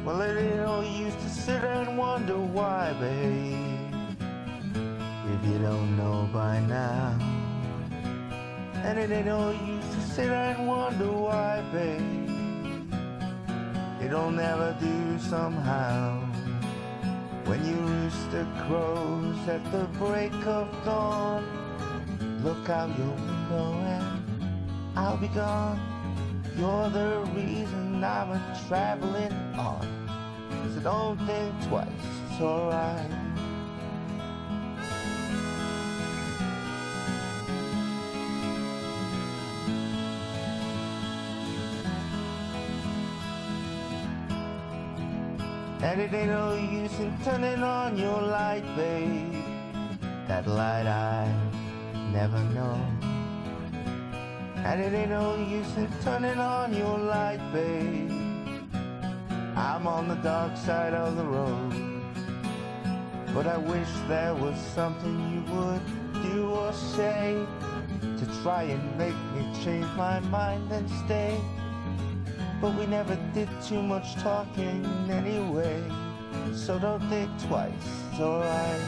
Well, it ain't no use to sit and wonder why, babe, if you don't know by now. And it ain't no use to sit and wonder why, babe, it'll never do somehow. When your rooster crows at the break of dawn, look out your window and I'll be gone. You're the reason I'm a-traveling on, so don't think twice, it's alright. And it ain't no use in turning on your light, babe, that light I never know. And it ain't no use in turning on your light, babe, I'm on the dark side of the road. But I wish there was something you would do or say to try and make me change my mind and stay. But we never did too much talking anyway, so don't think twice, it's alright.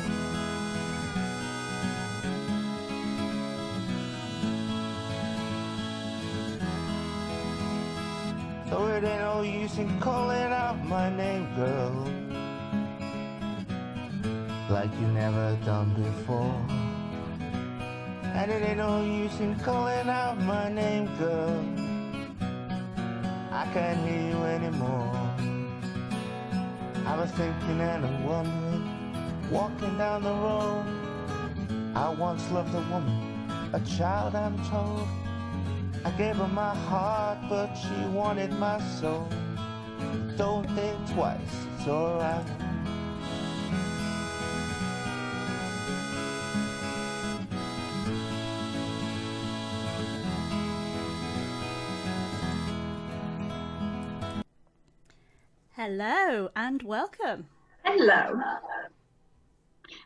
So it ain't no use in calling out my name, girl, like you never done before. And it ain't no use in calling out my name, girl, I can't hear you anymore. I was thinking and I'm wondering, walking down the road, I once loved a woman, a child I'm told. I gave her my heart, but she wanted my soul. Don't think twice, it's alright. Hello and welcome. Hello.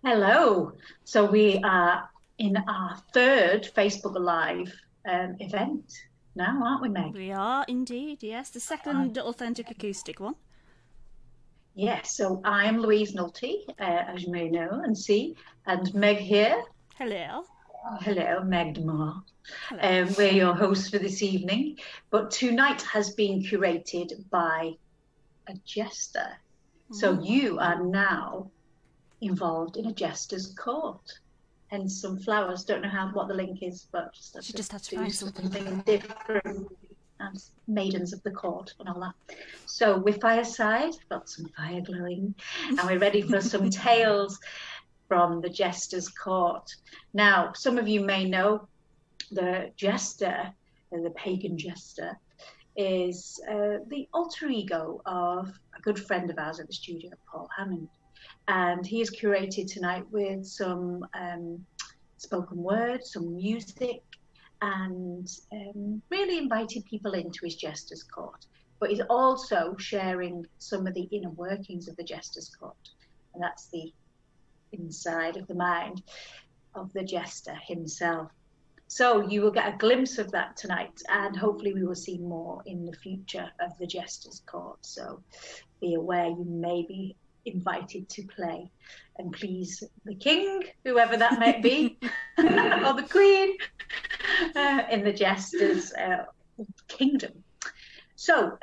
Hello. So we are in our third Facebook Live event now, aren't we, Meg? We are indeed, yes. The second authentic acoustic one. Yes, so I'm Louise Nulty, as you may know and see, and Meg here. Hello. Hello, Meg DeMar. Hello. We're your hosts for this evening, but tonight has been curated by a jester. So you are now involved in a jester's court. Hence some flowers. Don't know what the link is, but she just had to find something different. And maidens of the court and all that. So we're fireside, got some fire glowing, and we're ready for some tales from the jester's court. Now, some of you may know the jester, the pagan jester, is the alter ego of a good friend of ours at the studio, Paul Hammond. And he is curated tonight with some spoken word, some music, and really invited people into his jester's court. But he's also sharing some of the inner workings of the jester's court. And that's the inside of the mind of the jester himself. So you will get a glimpse of that tonight, and hopefully we will see more in the future of the jester's court. So be aware you may be invited to play and please the king, whoever that might be, or the queen, in the jester's kingdom. So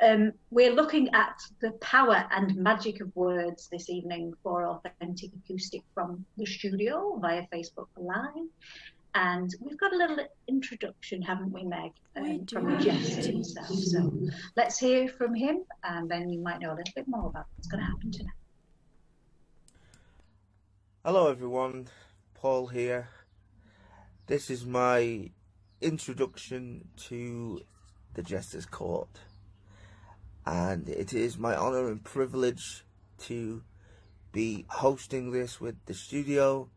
we're looking at the power and magic of words this evening for Authentic Acoustic from the studio via Facebook Live. And we've got a little introduction, haven't we, Meg, from the jester himself. So let's hear from him, and then you might know a little bit more about what's going to happen tonight. Hello everyone, Paul here. This is my introduction to the Jester's Court, and it is my honour and privilege to be hosting this with the studio.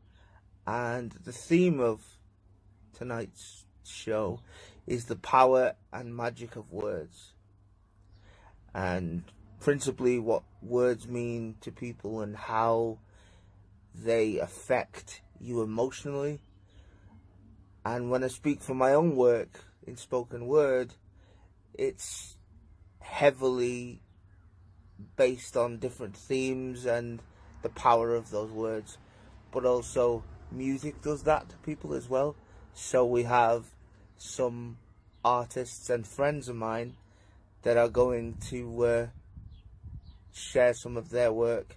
And the theme of tonight's show is the power and magic of words, and principally what words mean to people and how they affect you emotionally. And when I speak for my own work in spoken word, it's heavily based on different themes and the power of those words, but also music does that to people as well. So we have some artists and friends of mine that are going to share some of their work.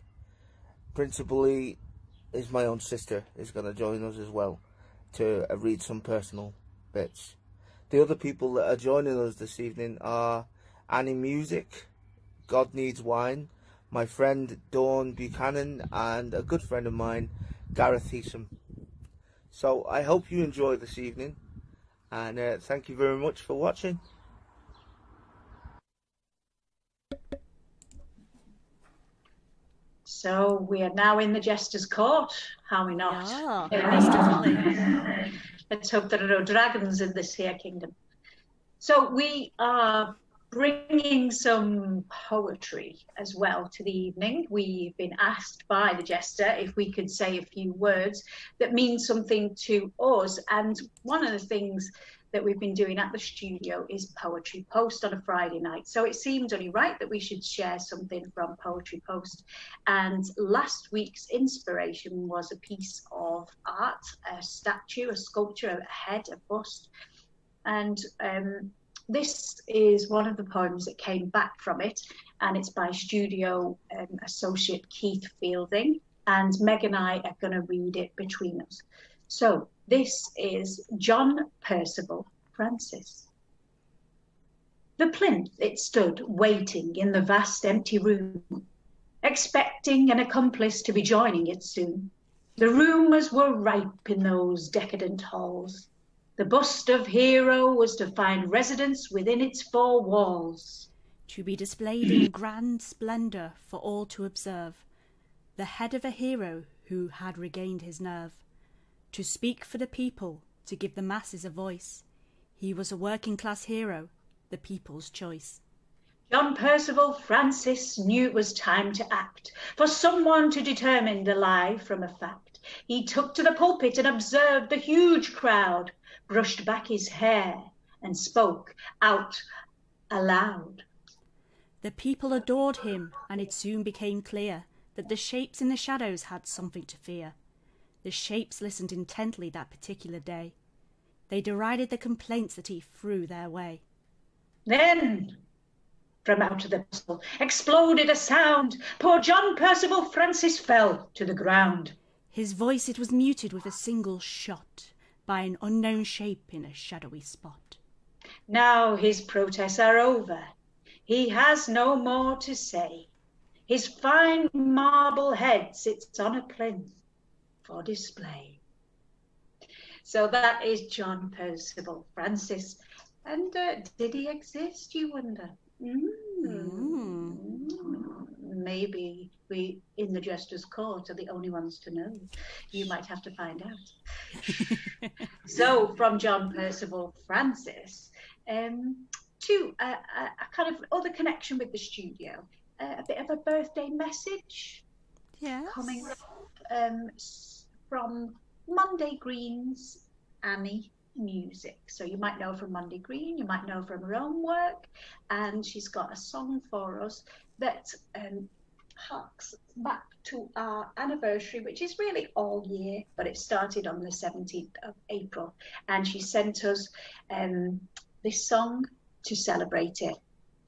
Principally is my own sister is going to join us as well to read some personal bits. The other people that are joining us this evening are Annie Music, God Needs Wine, my friend Dawn Buchanan, and a good friend of mine, Gareth Heasom. So I hope you enjoy this evening, and thank you very much for watching. So we are now in the Jester's Court, are we not? Yeah, most definitely. Let's hope there are no dragons in this here kingdom. So we are bringing some poetry as well to the evening. We've been asked by the Jester if we could say a few words that mean something to us. And one of the things that we've been doing at the studio is Poetry Post on a Friday night. So it seemed only right that we should share something from Poetry Post. And last week's inspiration was a piece of art, a statue, a sculpture, a head, a bust. And this is one of the poems that came back from it, and it's by studio associate Keith Fielding, and Meg and I are going to read it between us. So this is John Percival Francis. The plinth it stood waiting in the vast empty room, expecting an accomplice to be joining it soon. The rumours were ripe in those decadent halls. The bust of hero was to find residence within its four walls. To be displayed in grand splendour for all to observe. The head of a hero who had regained his nerve. To speak for the people, to give the masses a voice. He was a working-class hero, the people's choice. John Percival Francis knew it was time to act, for someone to determine the lie from a fact. He took to the pulpit and observed the huge crowd, brushed back his hair and spoke out aloud. The people adored him, and it soon became clear that the shapes in the shadows had something to fear. The shapes listened intently that particular day. They derided the complaints that he threw their way. Then, from out of the pistol, exploded a sound. Poor John Percival Francis fell to the ground. His voice it was muted with a single shot by an unknown shape in a shadowy spot. Now his protests are over. He has no more to say. His fine marble head sits on a plinth for display. So that is John Percival Francis. And did he exist, you wonder? Maybe we in the Jester's Court are the only ones to know. You might have to find out. So from John Percival Francis to a kind of other connection with the studio, a bit of a birthday message coming from Monday Green's Annie Music. So you might know from Monday Green, you might know from her own work, and she's got a song for us that harks back to our anniversary, which is really all year, but it started on the 17th of April, and she sent us this song to celebrate it.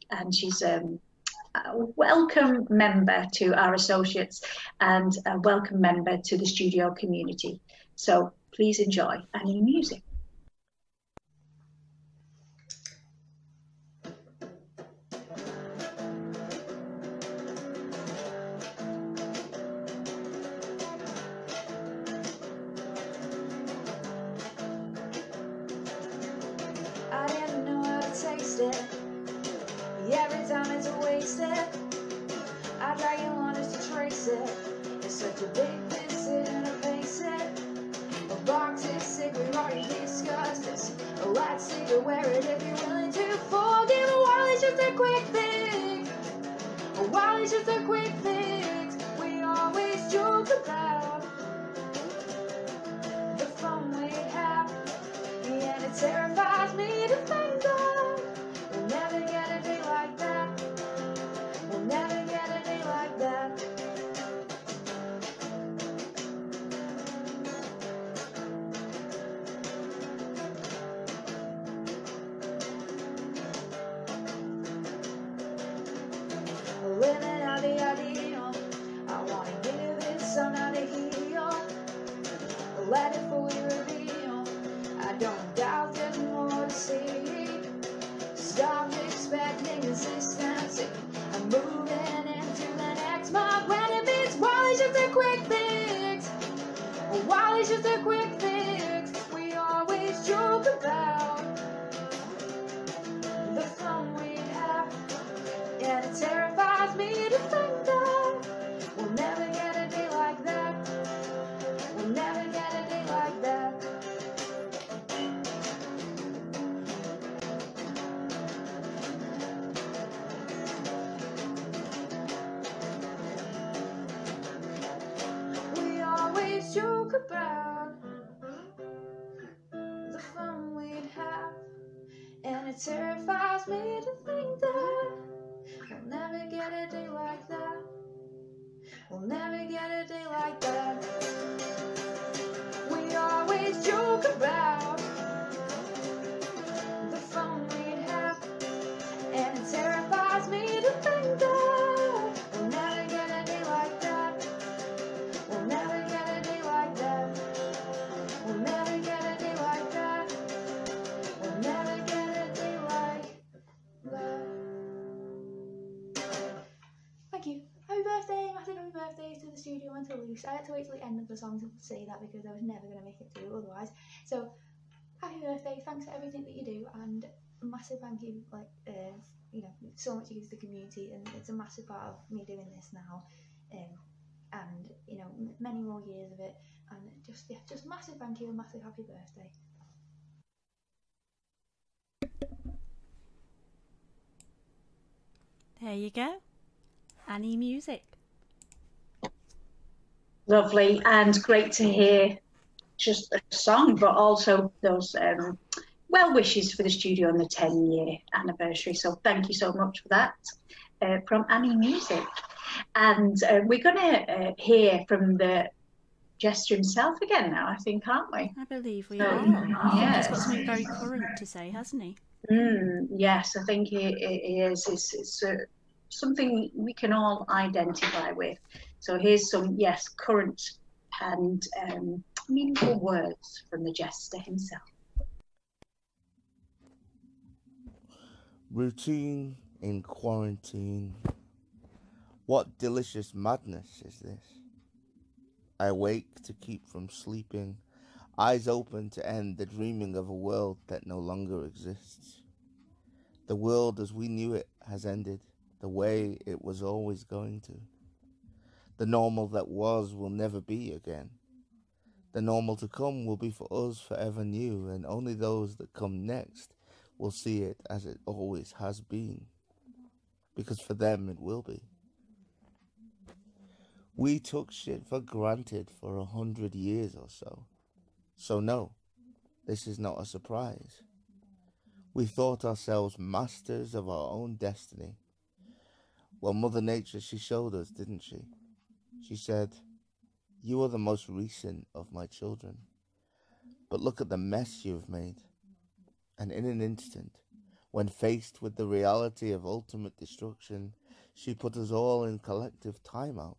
And she's a welcome member to our associates and a welcome member to the studio community. So please enjoy Annie Music. Every time it's a wasted. I try your hardest to trace it. It's such a big decision to face it. A box is sick, we've already discussed this. A light sticker, wear it if you're willing to forgive. A while it's just a quick fix. A while it's just a quick fix. We always joke about the fun we have, and it terrifies me to think of. We'll never get a day like that. We'll never get it terrifies me to think that we'll never get a day like that. We'll never get a day like that. We always joke about the fun we'd have, and it terrifies me to think that we'll never get a day like that. We'll never get a day like that. We'll never get a day like that. We'll never get a day like that. Thank you. Happy birthday, massive happy birthday to the studio and to Luce. I had to wait till the end of the song to say that because I was never going to make it through otherwise. So, happy birthday, thanks for everything that you do, and a massive thank you, you know, so much you give to the community, and it's a massive part of me doing this now, and, you know, many more years of it, and just massive thank you and massive happy birthday. There you go. Annie Music. Lovely, and great to hear just a song, but also those well wishes for the studio on the 10-year anniversary. So thank you so much for that from Annie Music. And we're going to hear from the Jester himself again now, I think, aren't we? I believe we are. I think he's got something very current to say, hasn't he? Yes, I think it is. It's something we can all identify with. So here's some, yes, current and meaningful words from the Jester himself. Routine in quarantine. What delicious madness is this? I wake to keep from sleeping, eyes open to end the dreaming of a world that no longer exists. The world as we knew it has ended, the way it was always going to. The normal that was will never be again. The normal to come will be for us forever new, and only those that come next will see it as it always has been, because for them it will be. We took shit for granted for 100 years or so. So no, this is not a surprise. We thought ourselves masters of our own destiny. Well, Mother Nature, she showed us, didn't she? She said, "You are the most recent of my children, but look at the mess you've made." And in an instant, when faced with the reality of ultimate destruction, she put us all in collective timeout.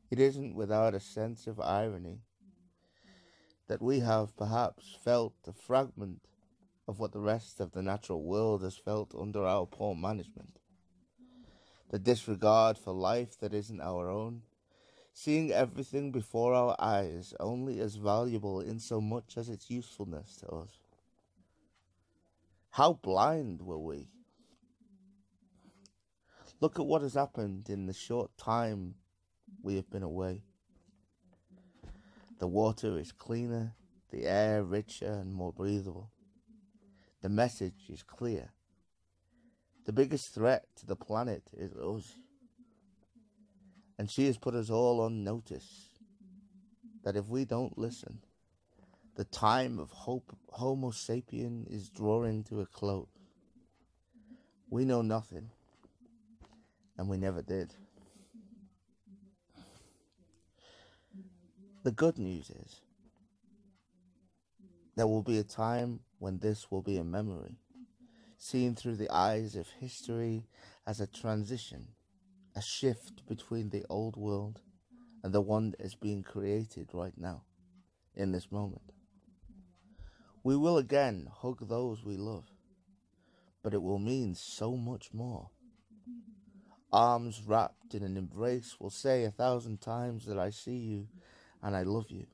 It isn't without a sense of irony that we have perhaps felt a fragment of what the rest of the natural world has felt under our poor management. The disregard for life that isn't our own, seeing everything before our eyes only as valuable in so much as its usefulness to us. How blind were we? Look at what has happened in the short time we have been away. The water is cleaner, the air richer and more breathable. The message is clear. The biggest threat to the planet is us. And she has put us all on notice that if we don't listen, the time of Homo sapien is drawing to a close. We know nothing, and we never did. The good news is there will be a time when this will be a memory, seen through the eyes of history as a transition, a shift between the old world and the one that is being created right now, in this moment. We will again hug those we love, but it will mean so much more. Arms wrapped in an embrace will say 1,000 times that I see you and I love you.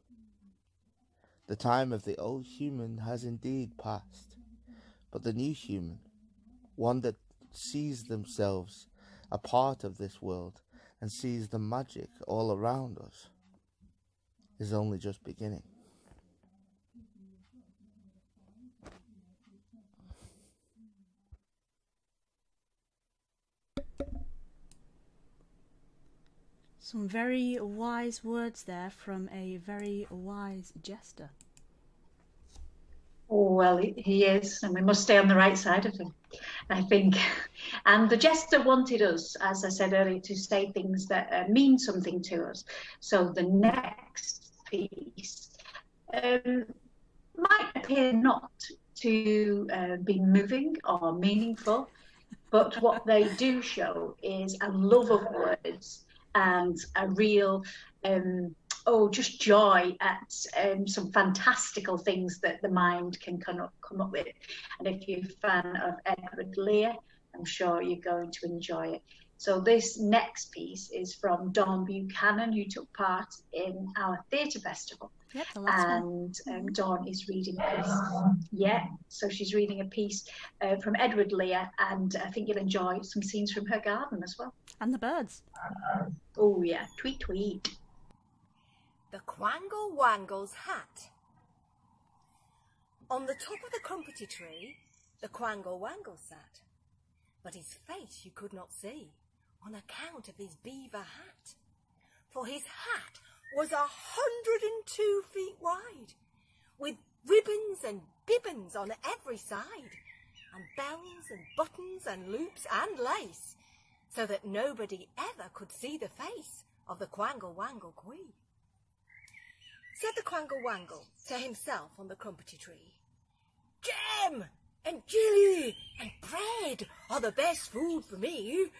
The time of the old human has indeed passed, but the new human, one that sees themselves a part of this world and sees the magic all around us, is only just beginning. Some very wise words there from a very wise Jester. Oh, well, he is, and we must stay on the right side of him, I think. And the Jester wanted us, as I said earlier, to say things that mean something to us. So the next piece might appear not to be moving or meaningful, but what they do show is a love of words and a real just joy at some fantastical things that the mind can come up with. And if you're a fan of Edward Lear, I'm sure you're going to enjoy it. So this next piece is from Dawn Buchanan, who took part in our theatre festival. Yep, the last one. And Dawn is reading a piece. Yeah, so she's reading a piece from Edward Lear, and I think you'll enjoy some scenes from her garden as well. And the birds. Oh yeah, tweet tweet. The Quangle Wangle's hat. On the top of the crumpety tree, the Quangle Wangle sat, but his face you could not see on account of his beaver hat. For his hat was 102 feet wide, with ribbons and bibbons on every side, and bells and buttons and loops and lace, so that nobody ever could see the face of the Quangle Wangle Queen. Said the Quangle Wangle to himself on the crumpety tree, "Jam and jelly and bread are the best food for me.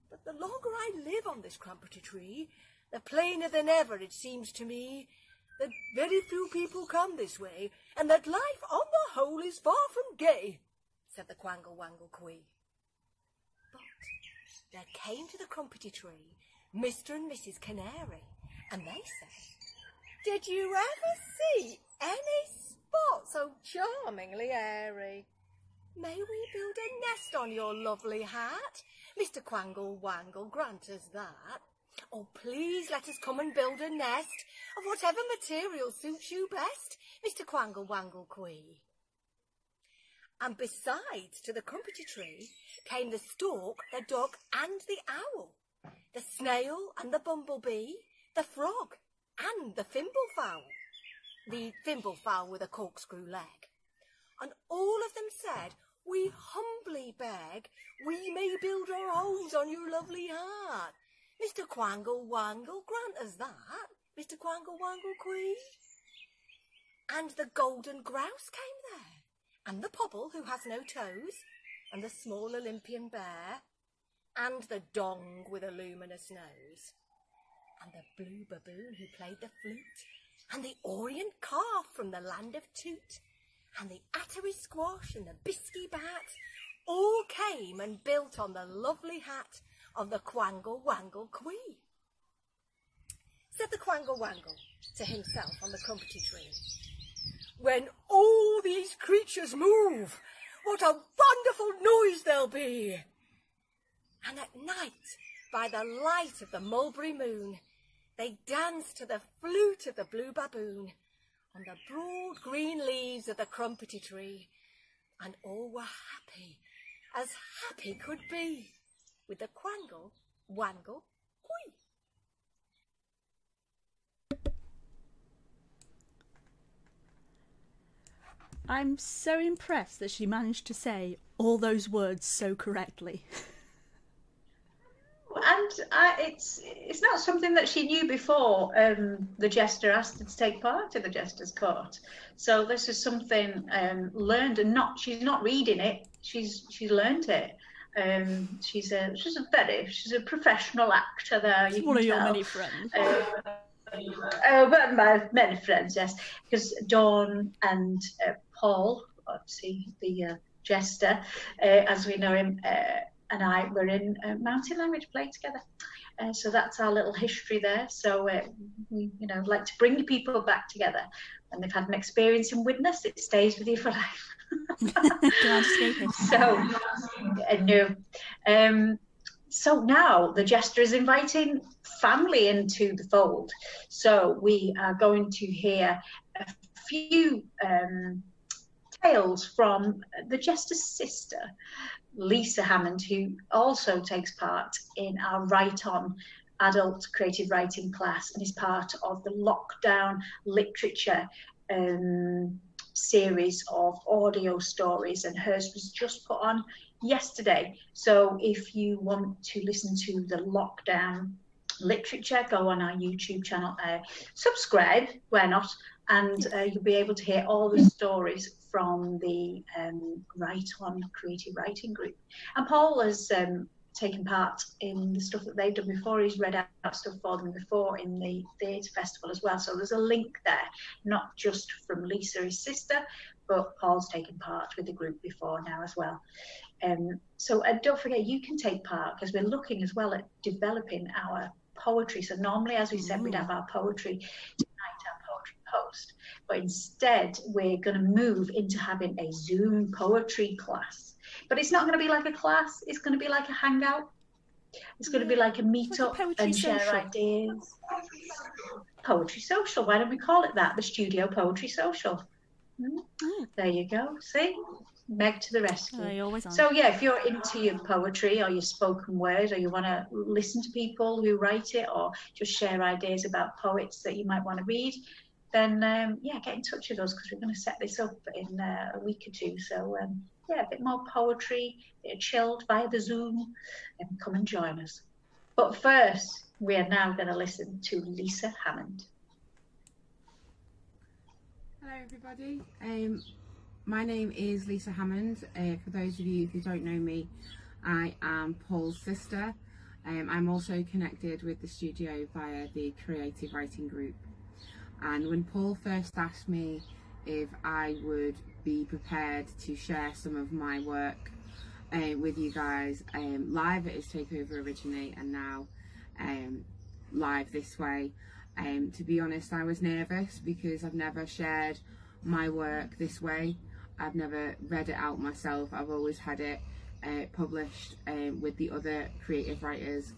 But the longer I live on this crumpety tree, the plainer than ever it seems to me that very few people come this way, and that life on the whole is far from gay," said the Quangle Wangle Quee. But there came to the crumpety tree Mr. and Mrs. Canary, and they said, "Did you ever see any spot so charmingly airy? May we build a nest on your lovely hat? Mr. Quangle Wangle, grant us that. Oh, please let us come and build a nest of whatever material suits you best, Mr. Quangle Wangle Quee." And besides, to the crumpety tree came the stork, the dog, and the owl, the snail and the bumblebee, the frog, and the fimblefowl, the fimblefowl with a corkscrew leg. And all of them said, "We humbly beg, we may build our homes on your lovely heart. Mr. Quangle Wangle, grant us that, Mr. Quangle Wangle Quee." And the golden grouse came there, and the pobble who has no toes, and the small Olympian bear, and the dong with a luminous nose, and the blue baboon who played the flute, and the orient calf from the land of Toot, and the attery squash and the bisky bat, all came and built on the lovely hat of the Quangle Wangle Quee. Said the Quangle Wangle to himself on the crumpety tree, "When all these creatures move, what a wonderful noise there'll be!" And at night, by the light of the mulberry moon, they danced to the flute of the blue baboon on the broad green leaves of the crumpety tree, and all were happy, as happy could be, with the Quangle Wangle Quee. I'm so impressed that she managed to say all those words so correctly. And it's not something that she knew before the Jester asked her to take part in the Jester's Court. So this is something learned, and she's not reading it. She's learned it. She's a professional actor there. She's one of your many friends. But my many friends, yes, because Dawn and Paul, obviously the Jester, as we know him, and I were in Mountain Language Play together. So that's our little history there. So we, like to bring people back together. When they've had an experience in witness, it stays with you for life. So, no. So now the Jester is inviting family into the fold. So we are going to hear a few tales from the Jester's sister, Lisa Hammond, who also takes part in our Write On adult creative writing class and is part of the lockdown literature series of audio stories, and hers was just put on yesterday. So if you want to listen to the lockdown literature, go on our YouTube channel, subscribe, why not, and you'll be able to hear all the stories from the Write On Creative Writing Group. And Paul has taken part in the stuff that they've done before. He's read out stuff for them before in the theatre festival as well. So there's a link there, not just from Lisa, his sister, but Paul's taken part with the group before now as well. So don't forget, you can take part, because we're looking as well at developing our poetry. So normally, as we said, we'd have our poetry tonight, our poetry post, but instead we're going to move into having a Zoom poetry class. But it's not going to be like a class, it's going to be like a hangout. It's going to be like a meet up and share ideas. Poetry social, why don't we call it that? The Studio Poetry Social. There you go, see? Meg to the rescue. So yeah, if you're into your poetry or your spoken word, or you want to listen to people who write it, or just share ideas about poets that you might want to read, then yeah, get in touch with us, because we're going to set this up in a week or two. So yeah, a bit more poetry, a bit chilled via the Zoom, and come and join us. But first, we are now going to listen to Lisa Hammond. Hello everybody, my name is Lisa Hammond. For those of you who don't know me, I am Paul's sister. I'm also connected with the studio via the Creative Writing Group. And when Paul first asked me if I would be prepared to share some of my work with you guys live at his Takeover originally, and now live this way, to be honest, I was nervous, because I've never shared my work this way. I've never read it out myself. I've always had it published with the other creative writers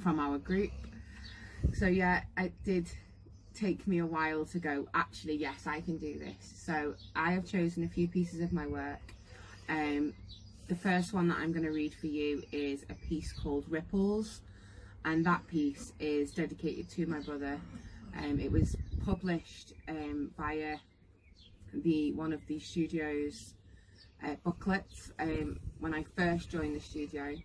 from our group. So yeah, it did take me a while to go, actually yes, I can do this. So I have chosen a few pieces of my work. The first one that I'm going to read for you is a piece called Ripples, and that piece is dedicated to my brother. It was published via one of the studio's booklets when I first joined the studio,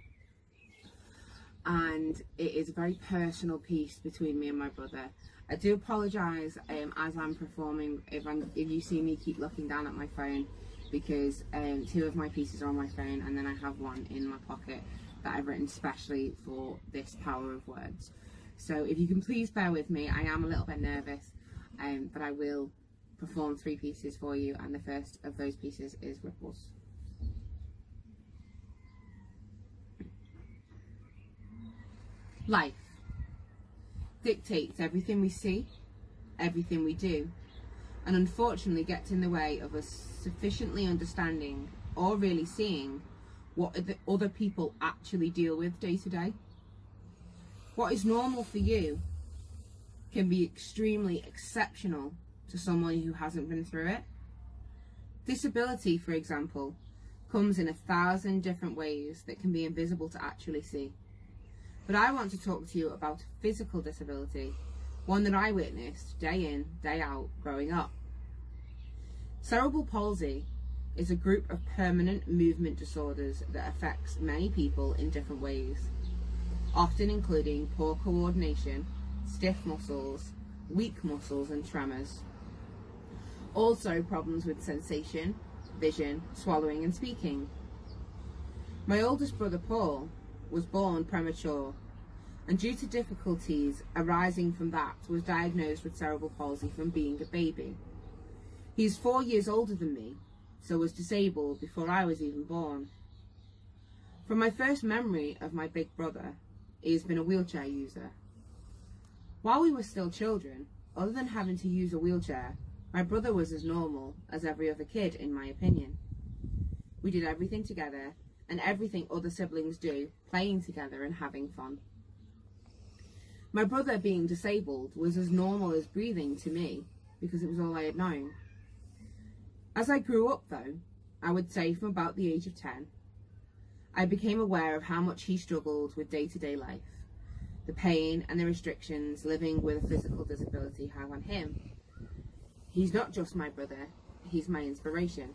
and it is a very personal piece between me and my brother. I do apologise as I'm performing if you see me keep looking down at my phone, because two of my pieces are on my phone, and then I have one in my pocket that I've written specially for this Power of Words. So if you can please bear with me, I am a little bit nervous, but I will perform 3 pieces for you, and the first of those pieces is Ripples. Life dictates everything we see, everything we do, and unfortunately gets in the way of us sufficiently understanding or really seeing what other people actually deal with day to day. What is normal for you can be extremely exceptional to someone who hasn't been through it. Disability, for example, comes in 1,000 different ways that can be invisible to actually see. But I want to talk to you about physical disability, one that I witnessed day in, day out growing up. Cerebral palsy is a group of permanent movement disorders that affects many people in different ways, often including poor coordination, stiff muscles, weak muscles and tremors. Also problems with sensation, vision, swallowing and speaking. My oldest brother Paul was born premature, and due to difficulties arising from that was diagnosed with cerebral palsy from being a baby. He is 4 years older than me, so was disabled before I was even born. From my first memory of my big brother, he has been a wheelchair user. While we were still children, other than having to use a wheelchair, my brother was as normal as every other kid, in my opinion. We did everything together, and everything other siblings do, playing together and having fun. My brother being disabled was as normal as breathing to me, because it was all I had known. As I grew up though, I would say from about the age of 10, I became aware of how much he struggled with day-to-day life, the pain and the restrictions living with a physical disability have on him. He's not just my brother, he's my inspiration.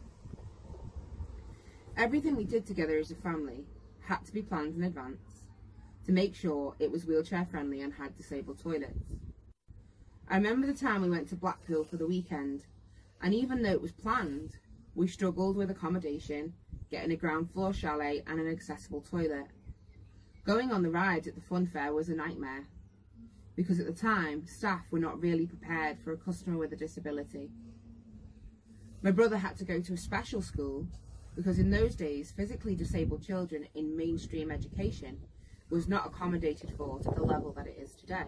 Everything we did together as a family had to be planned in advance to make sure it was wheelchair friendly and had disabled toilets. I remember the time we went to Blackpool for the weekend, and even though it was planned, we struggled with accommodation, getting a ground floor chalet and an accessible toilet. Going on the rides at the fun fair was a nightmare, because at the time, staff were not really prepared for a customer with a disability. My brother had to go to a special school, because in those days, physically disabled children in mainstream education was not accommodated for to the level that it is today.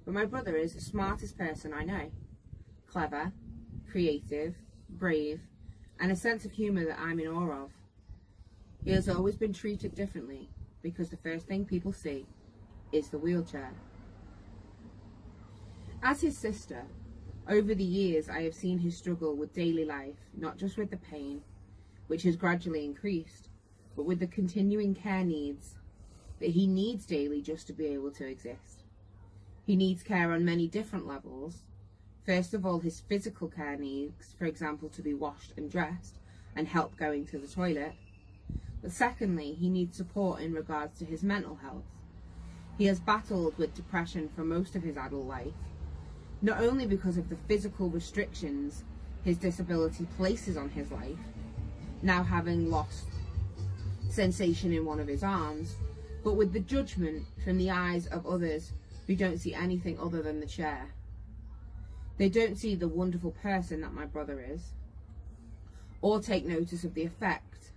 But my brother is the smartest person I know. Clever, creative, brave, and a sense of humour that I'm in awe of. He has always been treated differently because the first thing people see is the wheelchair. As his sister, over the years I have seen his struggle with daily life, not just with the pain, which has gradually increased, but with the continuing care needs that he needs daily just to be able to exist. He needs care on many different levels. First of all, his physical care needs, for example, to be washed and dressed and help going to the toilet. But secondly, he needs support in regards to his mental health. He has battled with depression for most of his adult life, not only because of the physical restrictions his disability places on his life, now having lost sensation in one of his arms, but with the judgment from the eyes of others who don't see anything other than the chair. They don't see the wonderful person that my brother is, or take notice of the effect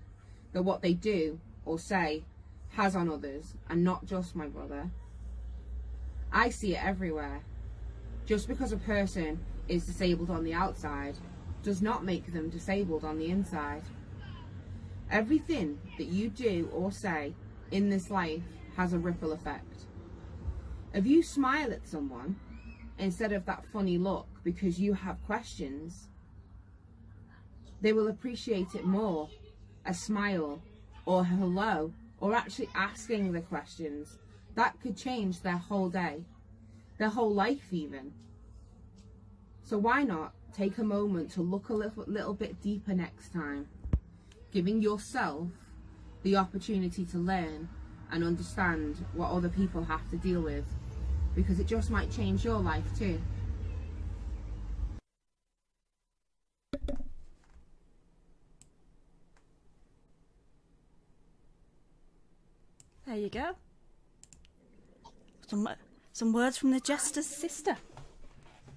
that what they do or say has on others, and not just my brother. I see it everywhere. Just because a person is disabled on the outside does not make them disabled on the inside. Everything that you do or say in this life has a ripple effect. If you smile at someone instead of that funny look because you have questions, they will appreciate it more. A smile or hello or actually asking the questions, that could change their whole day, their whole life even. So why not take a moment to look a little bit deeper next time, giving yourself the opportunity to learn and understand what other people have to deal with, because it just might change your life too. There you go. Some words from the Jester's sister.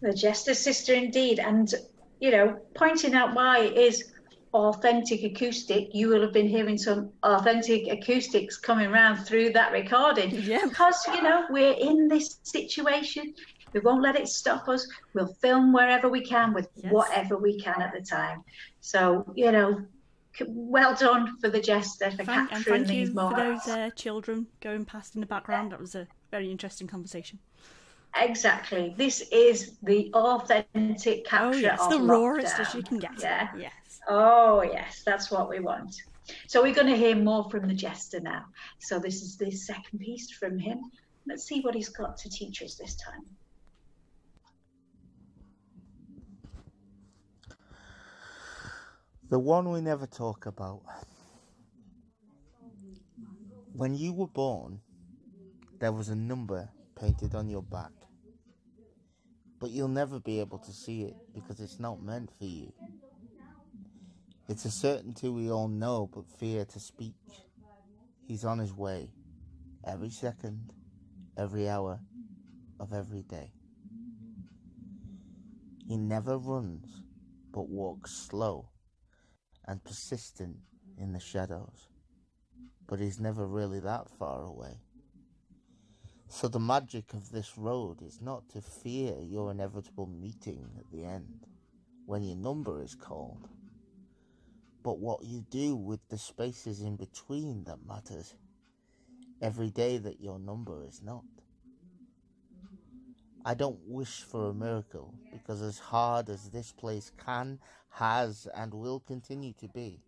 The Jester's sister indeed. And, you know, pointing out why it is authentic acoustic, you will have been hearing some authentic acoustics coming around through that recording. Yeah. Because, you know, we're in this situation. We won't let it stop us. We'll film wherever we can with whatever we can at the time. So, you know, well done for the Jester for capturing these moments. Thank you for those children going past in the background. That was a very interesting conversation. Exactly. This is the authentic capture of the lockdown. rawest as you can get. Yeah. Yes. Oh, yes, that's what we want. So we're going to hear more from the Jester now. So this is the second piece from him. Let's see what he's got to teach us this time. The one we never talk about. When you were born, there was a number painted on your back. But you'll never be able to see it because it's not meant for you. It's a certainty we all know, but fear to speak. He's on his way, every second, every hour of every day. He never runs, but walks slow and persistent in the shadows. But he's never really that far away. So the magic of this road is not to fear your inevitable meeting at the end, when your number is called, but what you do with the spaces in between that matters, every day that your number is not. I don't wish for a miracle, because as hard as this place can, has, and will continue to be,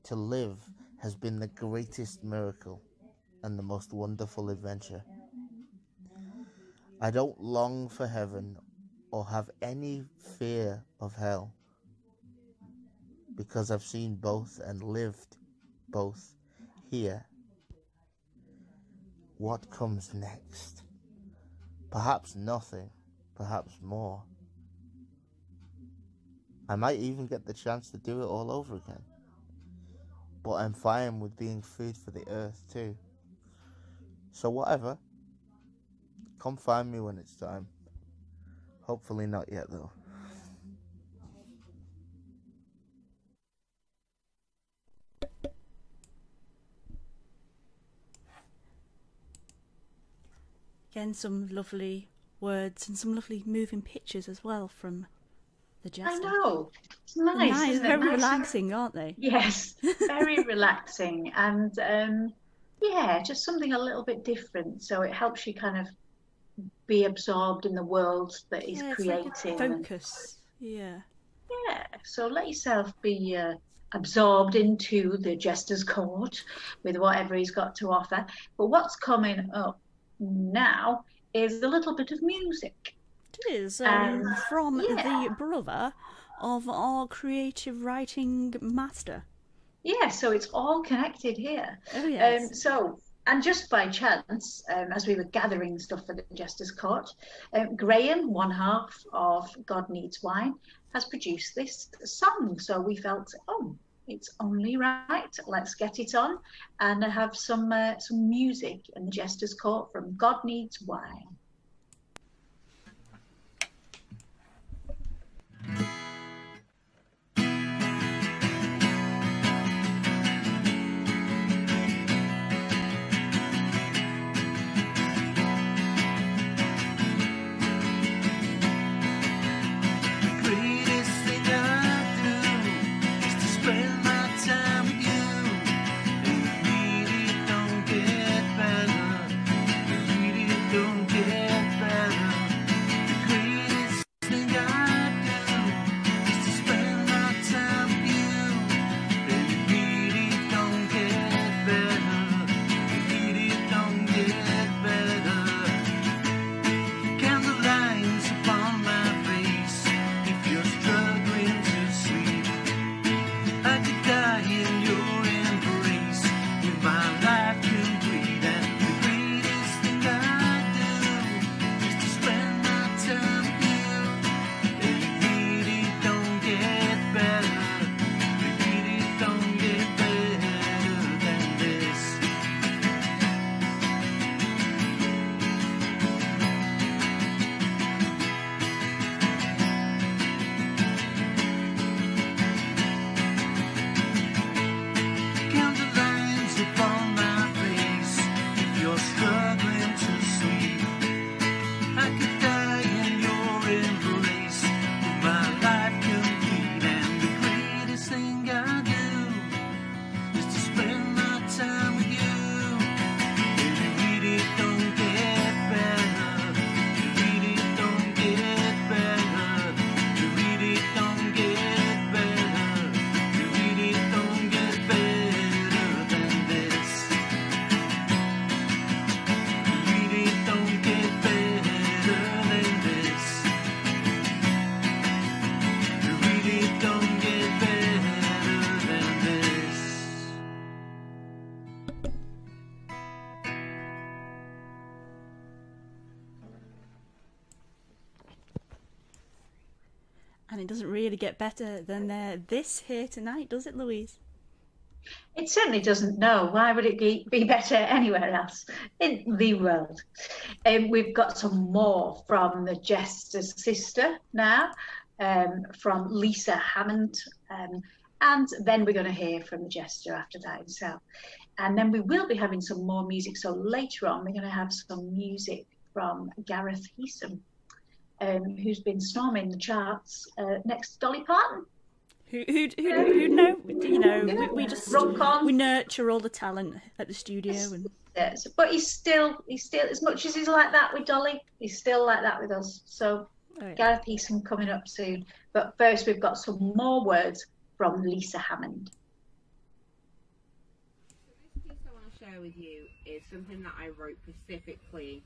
to live has been the greatest miracle and the most wonderful adventure. I don't long for heaven or have any fear of hell, because I've seen both and lived both here. What comes next? Perhaps nothing, perhaps more. I might even get the chance to do it all over again. But I'm fine with being food for the earth too. So whatever. Come find me when it's time. Hopefully not yet though. Again, some lovely words and some lovely moving pictures as well from the Jester. I know. It's nice, isn't it? Very Nice relaxing, aren't they? Yes, very relaxing, and yeah, just something a little bit different. So it helps you kind of be absorbed in the world that he's creating. Like a focus. Yeah. So let yourself be absorbed into the Jester's court with whatever he's got to offer. But what's coming up now is a little bit of music. It is from the brother of our creative writing master. Yeah, so it's all connected here. Oh, yes. And just by chance, as we were gathering stuff for the Jester's Court, Graham, one half of God Needs Wine, has produced this song. So we felt, it's only right. Let's get it on and have some music in the Jester's Court from God Needs Wine. And it doesn't really get better than this here tonight, does it, Louise? It certainly doesn't. No. Why would it be better anywhere else in the world? We've got some more from the Jester's sister now, from Lisa Hammond. And then we're going to hear from the Jester after that himself. And then we will be having some more music. So later on, we're going to have some music from Gareth Heason, who's been storming the charts next to Dolly Parton. Who know? You know, we just we nurture all the talent at the studio, and yes, but he's still as much as he's like that with Dolly, he's still like that with us. So Gareth Heason coming up soon. But first, we've got some more words from Lisa Hammond. This piece I want to share with you is something that I wrote specifically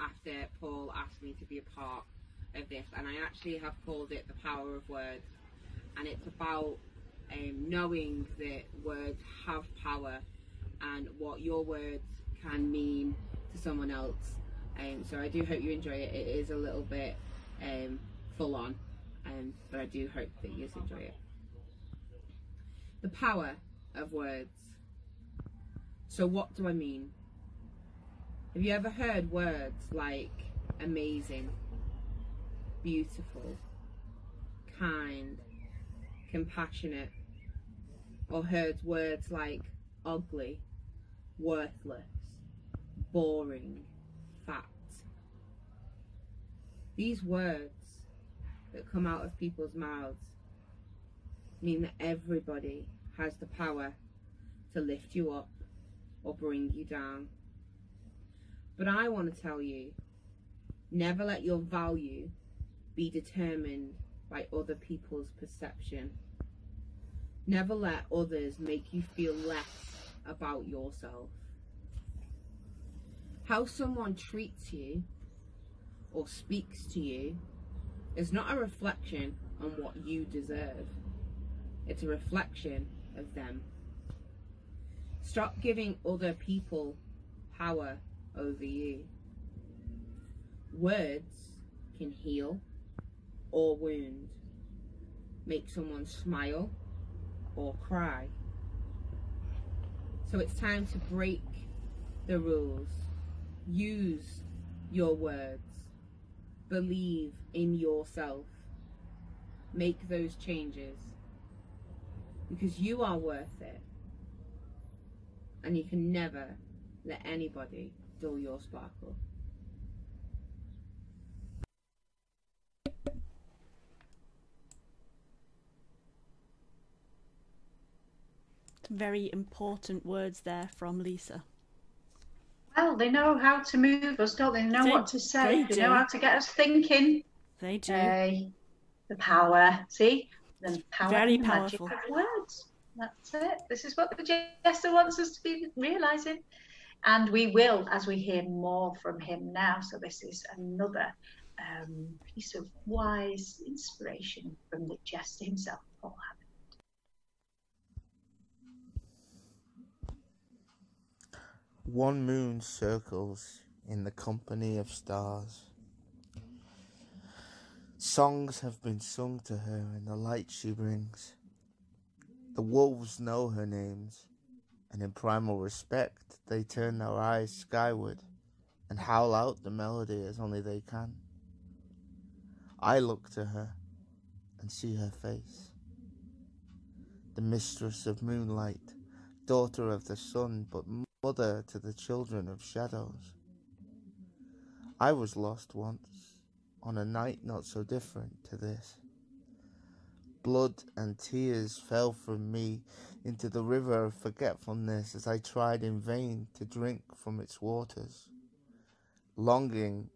after Paul asked me to be a part of this, and I actually have called it The Power of Words. And it's about knowing that words have power and what your words can mean to someone else. So I do hope you enjoy it. It is a little bit full on, but I do hope that you enjoy it. The power of words. So what do I mean? Have you ever heard words like amazing, beautiful, kind, compassionate, or heard words like ugly, worthless, boring, fat? These words that come out of people's mouths mean that everybody has the power to lift you up or bring you down. But I want to tell you, never let your value be determined by other people's perception. Never let others make you feel less about yourself. How someone treats you or speaks to you is not a reflection on what you deserve. It's a reflection of them. Stop giving other people power over you. Words can heal or wound, make someone smile or cry. So it's time to break the rules. Use your words. Believe in yourself. Make those changes, because you are worth it, and you can never let anybody dull your sparkle. Some very important words there from Lisa. Well, they know how to move us, don't they? They know what to say. They know how to get us thinking. They do. The power. See? The power Very and the powerful. magic of words. That's it. This is what the Jester wants us to be realising. And we will, as we hear more from him now. So this is another piece of wise inspiration from the Jester himself, Paul Hammond. One moon circles in the company of stars. Songs have been sung to her in the light she brings. The wolves know her names, and in primal respect they turn their eyes skyward and howl out the melody as only they can. I look to her and see her face. The mistress of moonlight, daughter of the sun, but mother to the children of shadows. I was lost once, on a night not so different to this. Blood and tears fell from me into the river of forgetfulness as I tried in vain to drink from its waters, longing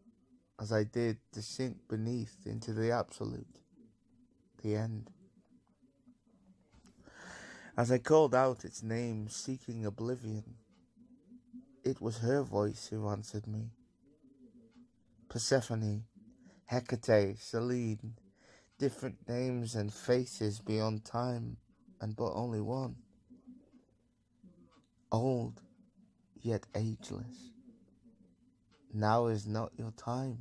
as I did to sink beneath into the absolute, the end. As I called out its name, seeking oblivion, it was her voice who answered me. Persephone, Hecate, Selene, different names and faces beyond time, and but only one. Old, yet ageless. Now is not your time,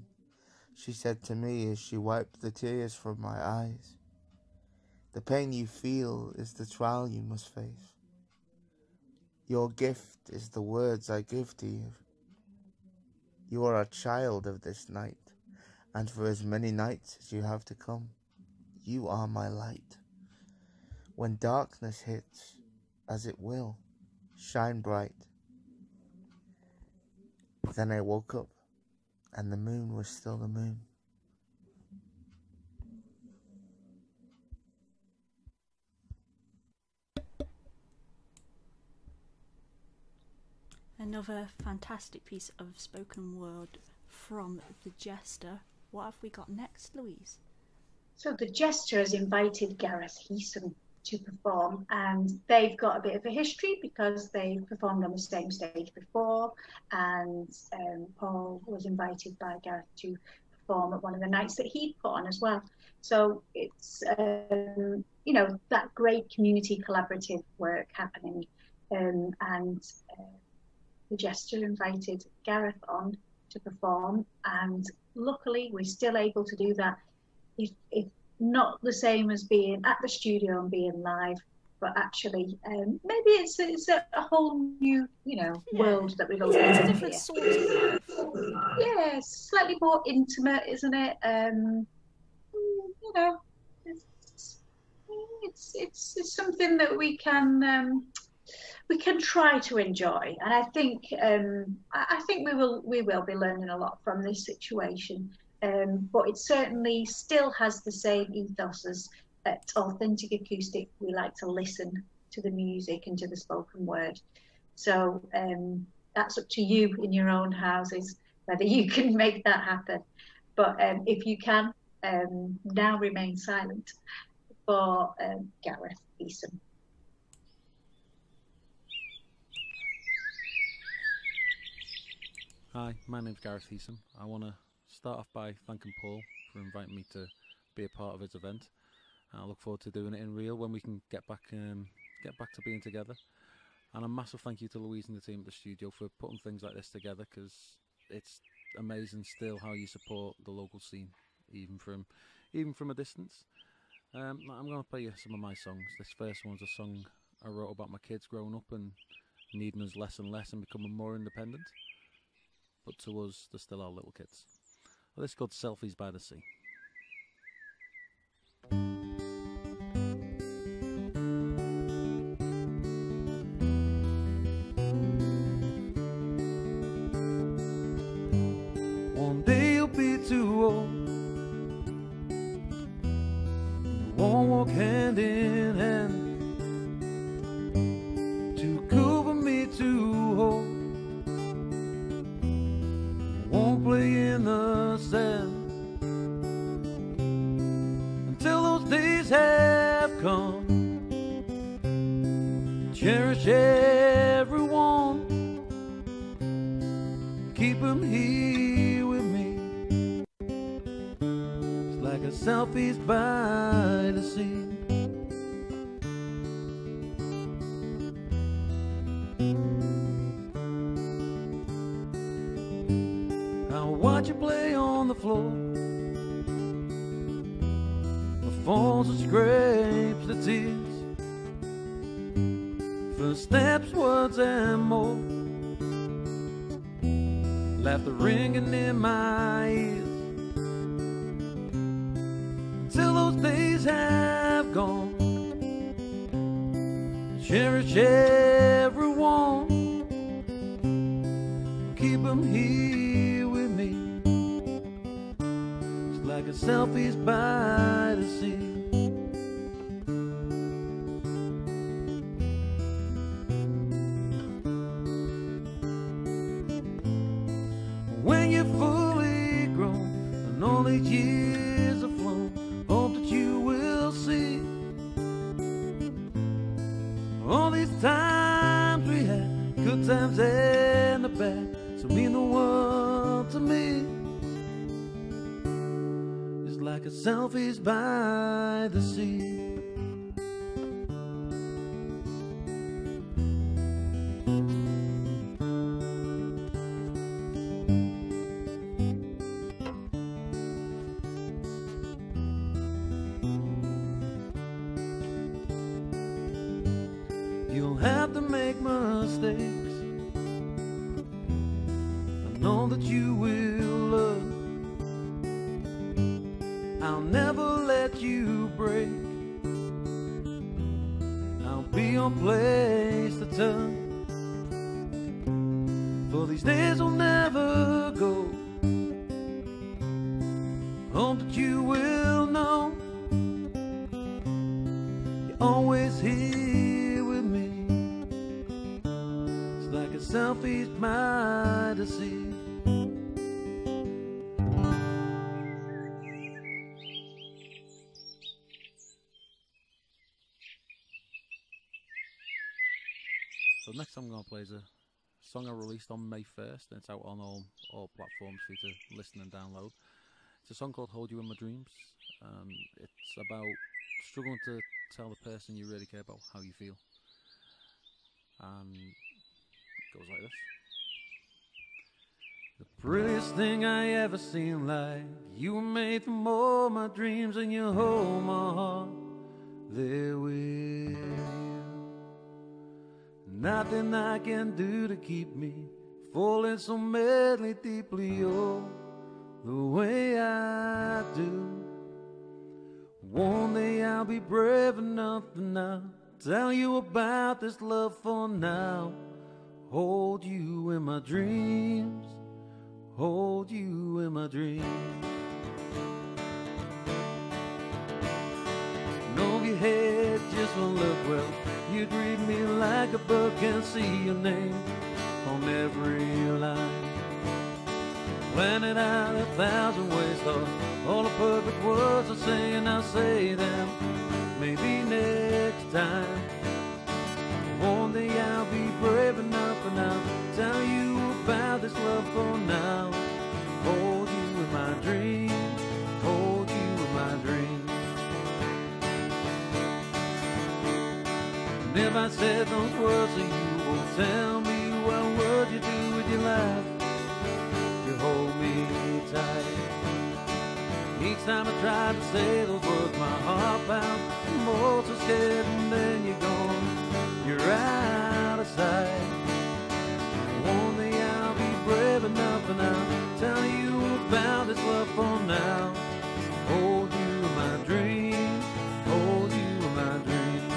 she said to me as she wiped the tears from my eyes. The pain you feel is the trial you must face. Your gift is the words I give to you. You are a child of this night, and for as many nights as you have to come, you are my light. When darkness hits, as it will, shine bright. Then I woke up, and the moon was still the moon. Another fantastic piece of spoken word from the Jester. What have we got next, Louise? So the Jester has invited Gareth Heason to perform, and they've got a bit of a history because they've performed on the same stage before, and Paul was invited by Gareth to perform at one of the nights that he'd put on as well. So it's, you know, that great community collaborative work happening. And the Jester invited Gareth on to perform, and luckily we're still able to do that, if not the same as being at the studio and being live, but actually maybe it's a whole new, you know, world that we've opened It's a up different here. sort of life. Yeah, slightly more intimate, isn't it? You know, it's something that we can try to enjoy, and I think we will be learning a lot from this situation. But it certainly still has the same ethos as at Authentic Acoustic. We like to listen to the music and to the spoken word. So that's up to you in your own houses whether you can make that happen. But if you can, now remain silent for Gareth Eason. Hi, my name's Gareth Eason. I want to start off by thanking Paul for inviting me to be a part of his event. I look forward to doing it in real when we can get back to being together. And a massive thank you to Louise and the team at the studio for putting things like this together, because it's amazing still how you support the local scene, even from a distance. I'm going to play you some of my songs. This first one's a song I wrote about my kids growing up and needing us less and less and becoming more independent. But to us, they're still our little kids. Well, this is called Selfies by the Sea. One day you'll be too old, you won't walk hand in hand, too cool for me to hold, won't play in the sand until those days have come. Cherish everyone, keep them here with me. It's like a selfies by the sea. Watch you play on the floor, the falls and scrapes, the tears, first steps, words and more, laughter ringing in my ears, until those days have gone. Cherish everyone, keep them here with me. Like a selfies by the sea. When you're fully grown and all these years have flown, hope that you will see all these times we had, good times and the bad, so mean the world to me. Like a selfies by the sea. You'll have to make mistakes, I know that you will learn. I'll never let you break, I'll be your place to turn, for these days will never go. Hope that you will know you're always here with me. It's like a selfies by the sea. So the next song I'm going to play is a song I released on May 1st, and it's out on all platforms for you to listen and download. It's a song called Hold You in My Dreams. It's about struggling to tell the person you really care about how you feel. And it goes like this. The prettiest thing I ever seen, like you were made from all my dreams, and you hold my heart there with you. Nothing I can do to keep me falling so madly deeply, oh, the way I do. One day I'll be brave enough to now tell you about this love for now. Hold you in my dreams, hold you in my dreams. Know if your head just won't look well, you'd read me like a book and see your name on every line. Plan it out 1,000 ways, thought all the perfect words I say, and I'll say them maybe next time. One day I'll be brave enough and I'll tell you about this love for now. Hold you in my dreams, hold you in my dreams. And if I said those words, so you won't tell me what would you do with your life. You hold me tight. Each time I try to say those words, my heart pounds. I'm all so scared, and then you're gone. You're out of sight. One day I'll be brave enough, and I'll tell you about this love for now. Hold you in my dreams, hold you in my dreams.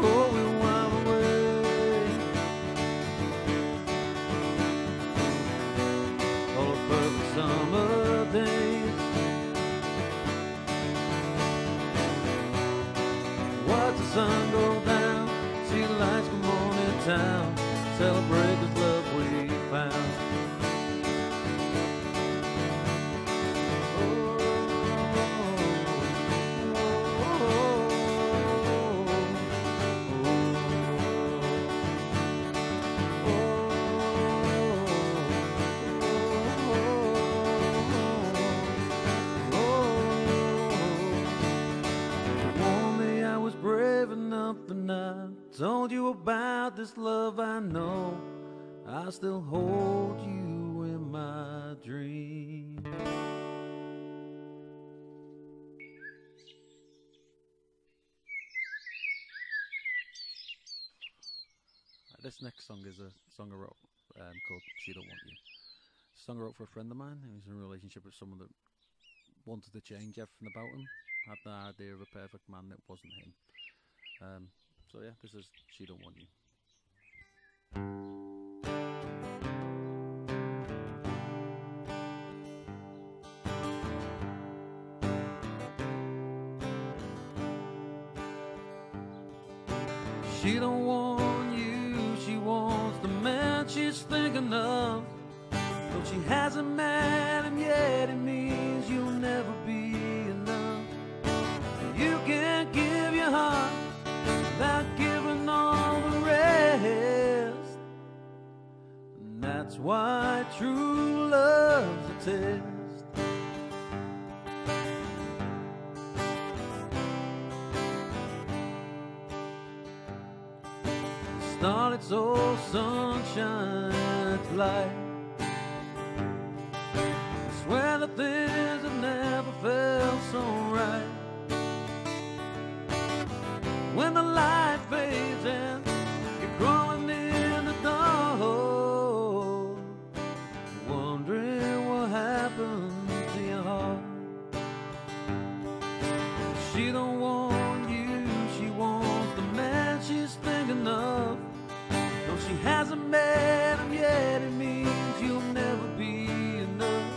Oh, we'll wind away all the perfect summer days. Watch the sun go down, see the lights come on in town, celebrate this love we found. Told you about this love I know, I still hold you in my dreams. This next song is a song I wrote called She Don't Want You. It's a song I wrote for a friend of mine who was in a relationship with someone that wanted to change everything about him, had the idea of a perfect man that wasn't him. So yeah, this is She Don't Want You. She don't want you, she wants the man she's thinking of. Though she hasn't met him yet, it means you'll never be enough. You can't give your heart without giving all the rest. And that's why true love's a test. It started so sunshine to light. I swear the things that never felt so right. When the light fades and you're crawling in the dark, wondering what happened to your heart. She don't want you, she wants the man she's thinking of. Though she hasn't met him yet, it means you'll never be enough.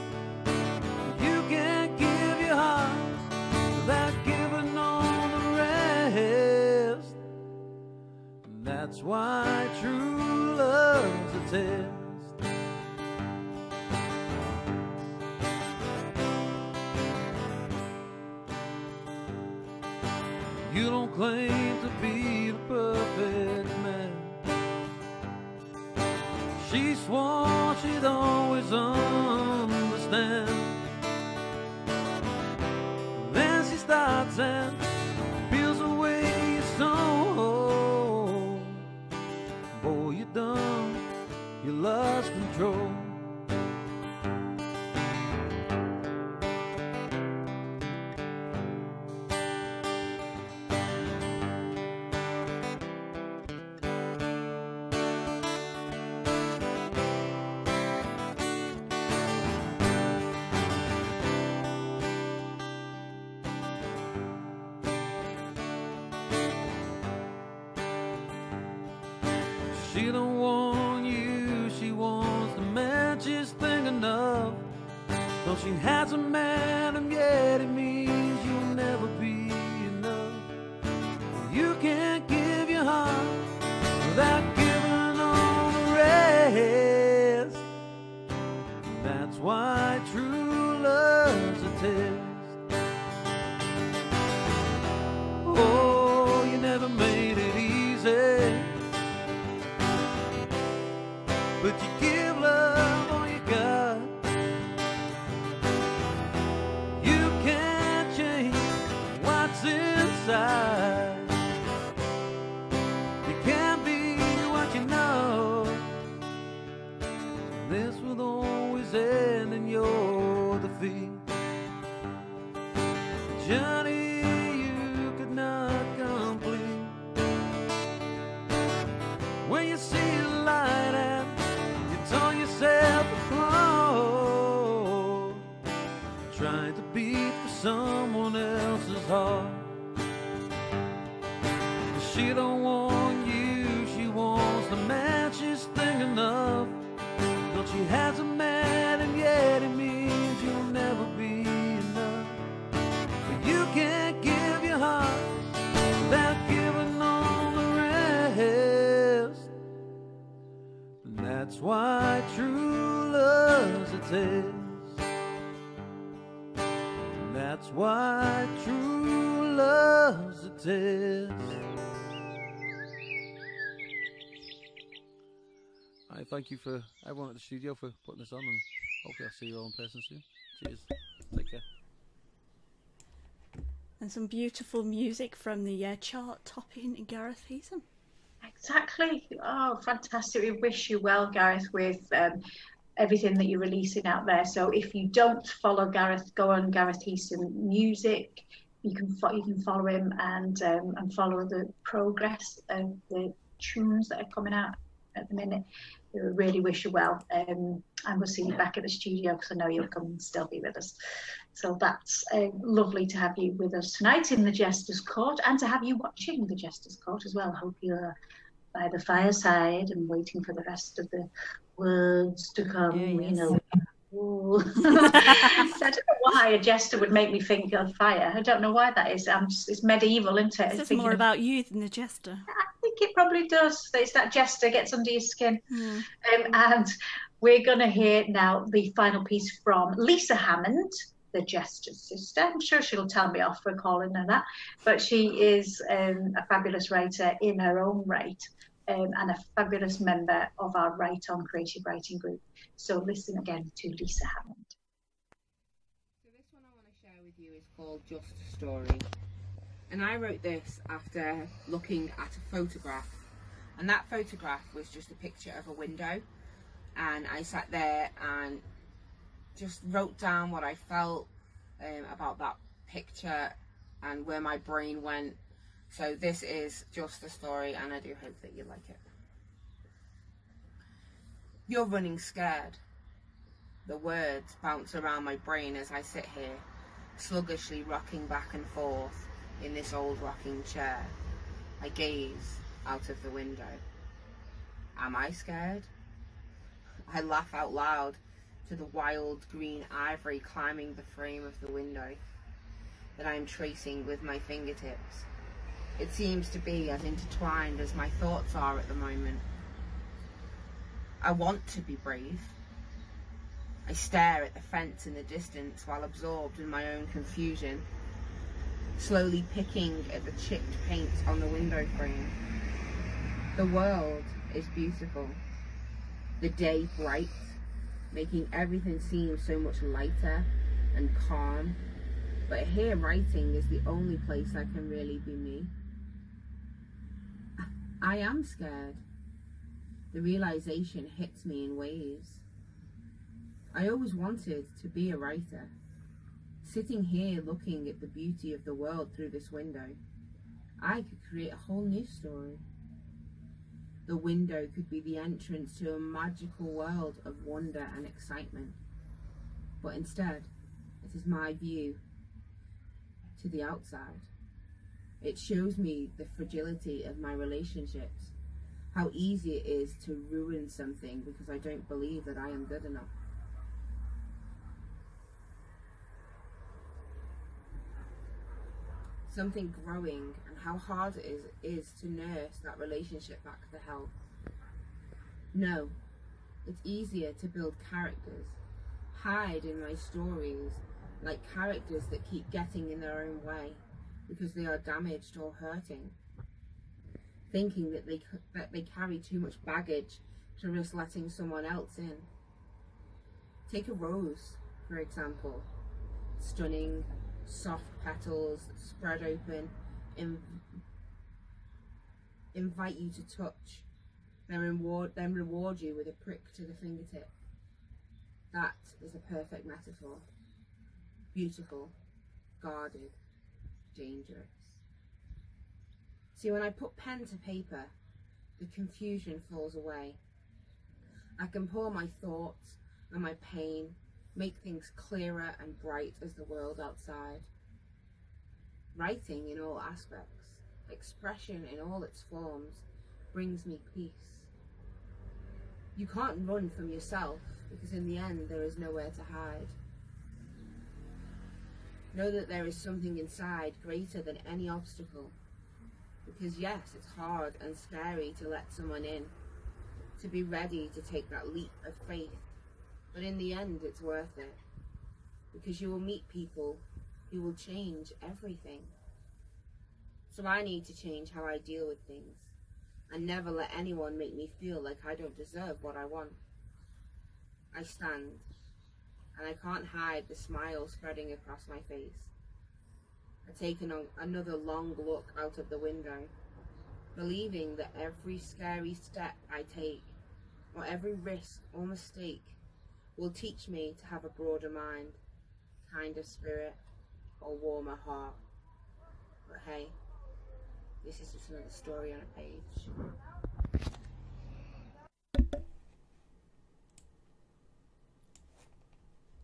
You can't give your heart without giving all the rest. And that's why true love's a test. You don't claim to be the perfect man. She swore she'd always understand. Then she starts and peels away your soul. Boy, you're done, you lost control. She don't want you, she wants the man she's thinking of. Though she has a man, and yet it means you'll never be enough. You can't give your heart without giving all the rest. That's why true love's a test. Oh, you never made it easy, but you give love all you got. You can't change what's inside. You can't be what you know. This will always end in your defeat. A journey you could not complete. When you see a light and tell yourself apart, trying to beat for someone else's heart. She don't want you, she wants the man she's thinking of. Though she has a man, and yet it means you'll never be enough. But you can't give your heart without giving all the rest. And that's why true love's a test. And that's why true love's a test. I thank you for everyone at the studio for putting this on, and hopefully I'll see you all in person soon. Cheers. Take care. And some beautiful music from the chart-topping Gareth Heatham. Exactly. Oh, fantastic. We wish you well, Gareth, with everything that you're releasing out there. So if you don't follow Gareth, go on Gareth Heatham Music. You can follow him and follow the progress of the tunes that are coming out at the minute. We really wish you well, and we'll see you back at the studio, because I know you'll come and still be with us. So that's lovely to have you with us tonight in the Jester's Court, and to have you watching the Jester's Court as well. Hope you're by the fireside and waiting for the rest of the words to come. Yes. You know. I don't know why a jester would make me think of fire. I don't know why that is. It's medieval, isn't it? It's more about you than the jester. I think it probably does. It's that jester gets under your skin. And we're going to hear now the final piece from Lisa Hammond, the Jester's sister. I'm sure she'll tell me off for calling her that, but she is a fabulous writer in her own right, and a fabulous member of our Write On creative writing group. So listen again to Lisa Hammond. So this one I want to share with you is called Just a Story. And I wrote this after looking at a photograph. And that photograph was just a picture of a window. And I sat there and just wrote down what I felt about that picture and where my brain went. So this is just a story, and I do hope that you like it. You're running scared. The words bounce around my brain as I sit here, sluggishly rocking back and forth in this old rocking chair. I gaze out of the window. Am I scared? I laugh out loud to the wild green ivory climbing the frame of the window that I am tracing with my fingertips. It seems to be as intertwined as my thoughts are at the moment. I want to be brave. I stare at the fence in the distance while absorbed in my own confusion, slowly picking at the chipped paint on the window frame. The world is beautiful. the day bright, making everything seem so much lighter and calm. But here, writing is the only place I can really be me. I am scared. The realization hits me in waves. I always wanted to be a writer. Sitting here looking at the beauty of the world through this window, I could create a whole new story. The window could be the entrance to a magical world of wonder and excitement. But instead, it is my view to the outside. It shows me the fragility of my relationships, how easy it is to ruin something because I don't believe that I am good enough. Something growing, and how hard it is to nurse that relationship back to health. No, it's easier to build characters, hide in my stories, like characters that keep getting in their own way because they are damaged or hurting, thinking that they carry too much baggage to risk letting someone else in. Take a rose, for example. Stunning, soft petals that spread open, invite you to touch, then reward you with a prick to the fingertip. That is a perfect metaphor. Beautiful, guarded, dangerous. See, when I put pen to paper, the confusion falls away. I can pour my thoughts and my pain, make things clearer and bright as the world outside. Writing in all aspects, expression in all its forms, brings me peace. You can't run from yourself because in the end there is nowhere to hide. Know that there is something inside greater than any obstacle. Because yes, it's hard and scary to let someone in, to be ready to take that leap of faith. But in the end, it's worth it. Because you will meet people who will change everything. So I need to change how I deal with things, and never let anyone make me feel like I don't deserve what I want. I stand, and I can't hide the smile spreading across my face. I take another long look out of the window, believing that every scary step I take, or every risk or mistake, will teach me to have a broader mind, kinder spirit, or warmer heart. But hey, this is just another story on a page.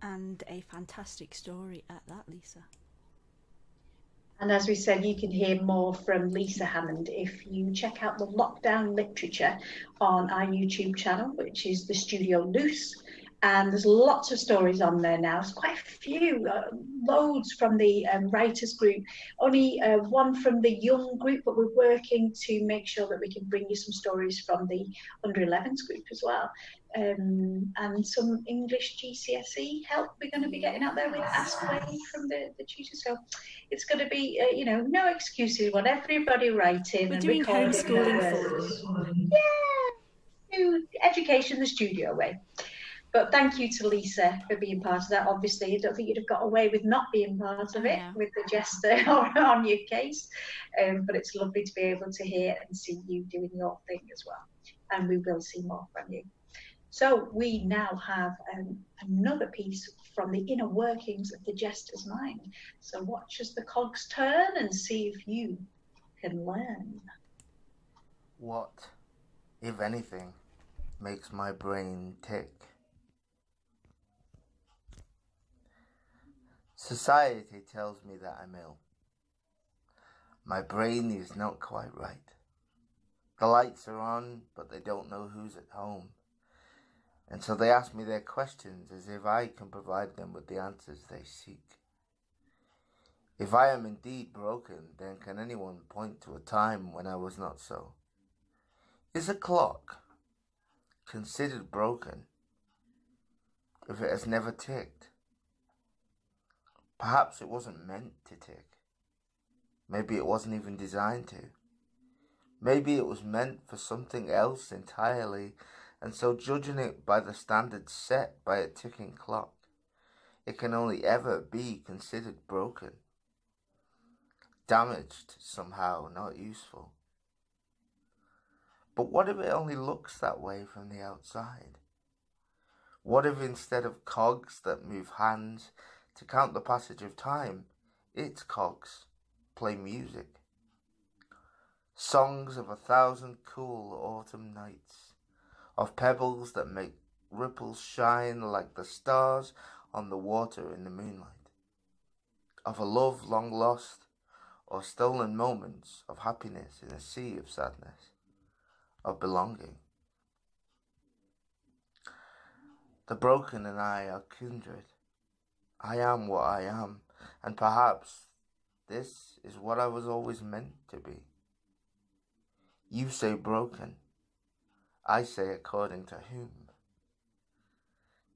And a fantastic story at that, Lisa. And as we said, you can hear more from Lisa Hammond if you check out the lockdown literature on our YouTube channel, which is The Studio Loose. And there's lots of stories on there now. There's quite a few, loads from the writers group, only one from the young group, but we're working to make sure that we can bring you some stories from the under 11s group as well. And some English GCSE help we're going to be getting out there with Ask Wayne from the tutors. So it's going to be, you know, no excuses. Want everybody writing. We're doing homeschooling for you. Yeah, do education the studio way. But thank you to Lisa for being part of that. Obviously, I don't think you'd have got away with not being part of it with the Jester on your case. But it's lovely to be able to hear and see you doing your thing as well. And we will see more from you. So we now have another piece from the inner workings of the Jester's mind. So watch as the cogs turn and see if you can learn. What, if anything, makes my brain tick? Society tells me that I'm ill. My brain is not quite right. The lights are on, but they don't know who's at home. And so they ask me their questions as if I can provide them with the answers they seek. If I am indeed broken, then can anyone point to a time when I was not so? Is a clock considered broken if it has never ticked? Perhaps it wasn't meant to tick. Maybe it wasn't even designed to. Maybe it was meant for something else entirely, and so judging it by the standards set by a ticking clock, it can only ever be considered broken, damaged somehow, not useful. But what if it only looks that way from the outside? What if instead of cogs that move hands to count the passage of time, its cogs play music? Songs of 1,000 cool autumn nights, of pebbles that make ripples shine like the stars on the water in the moonlight, of a love long lost or stolen moments of happiness in a sea of sadness, of belonging. The broken and I are kindred. I am what I am, and perhaps this is what I was always meant to be. You say broken, I say according to whom.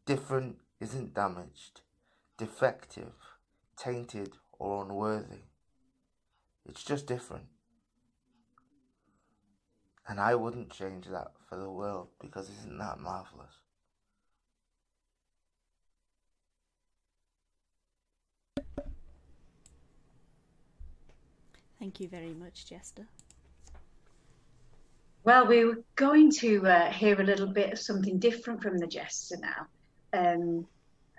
Different isn't damaged, defective, tainted, or unworthy. It's just different. And I wouldn't change that for the world, because isn't that marvellous? Thank you very much, Jester. Well, we were going to hear a little bit of something different from the Jester now. And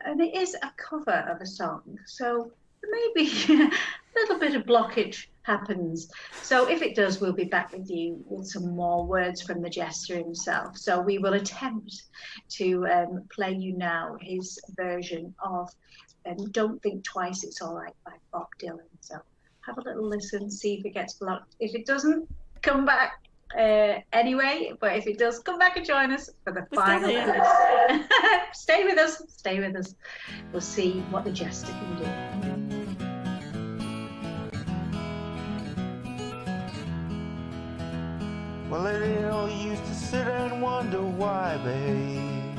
it is a cover of a song, so maybe a little bit of blockage happens. So if it does, we'll be back with you with some more words from the Jester himself. So we will attempt to play you now his version of Don't Think Twice, It's All Right by Bob Dylan. So have a little listen, see if it gets blocked. If it doesn't, come back anyway, but if it does, come back and join us for the final verse. Stay with us, stay with us. We'll see what the Jester can do. Well, it ain't no use to sit and wonder why, babe,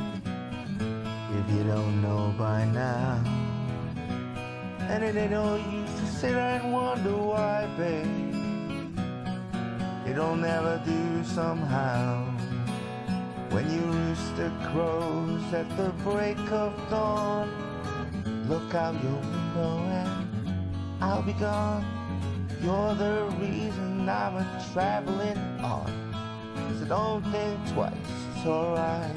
if you don't know by now. And it ain't no use to sit and wonder why, babe, it'll never do somehow. When your rooster crows at the break of dawn, look out your window and I'll be gone. You're the reason I'm a-traveling on, so don't think twice, it's alright.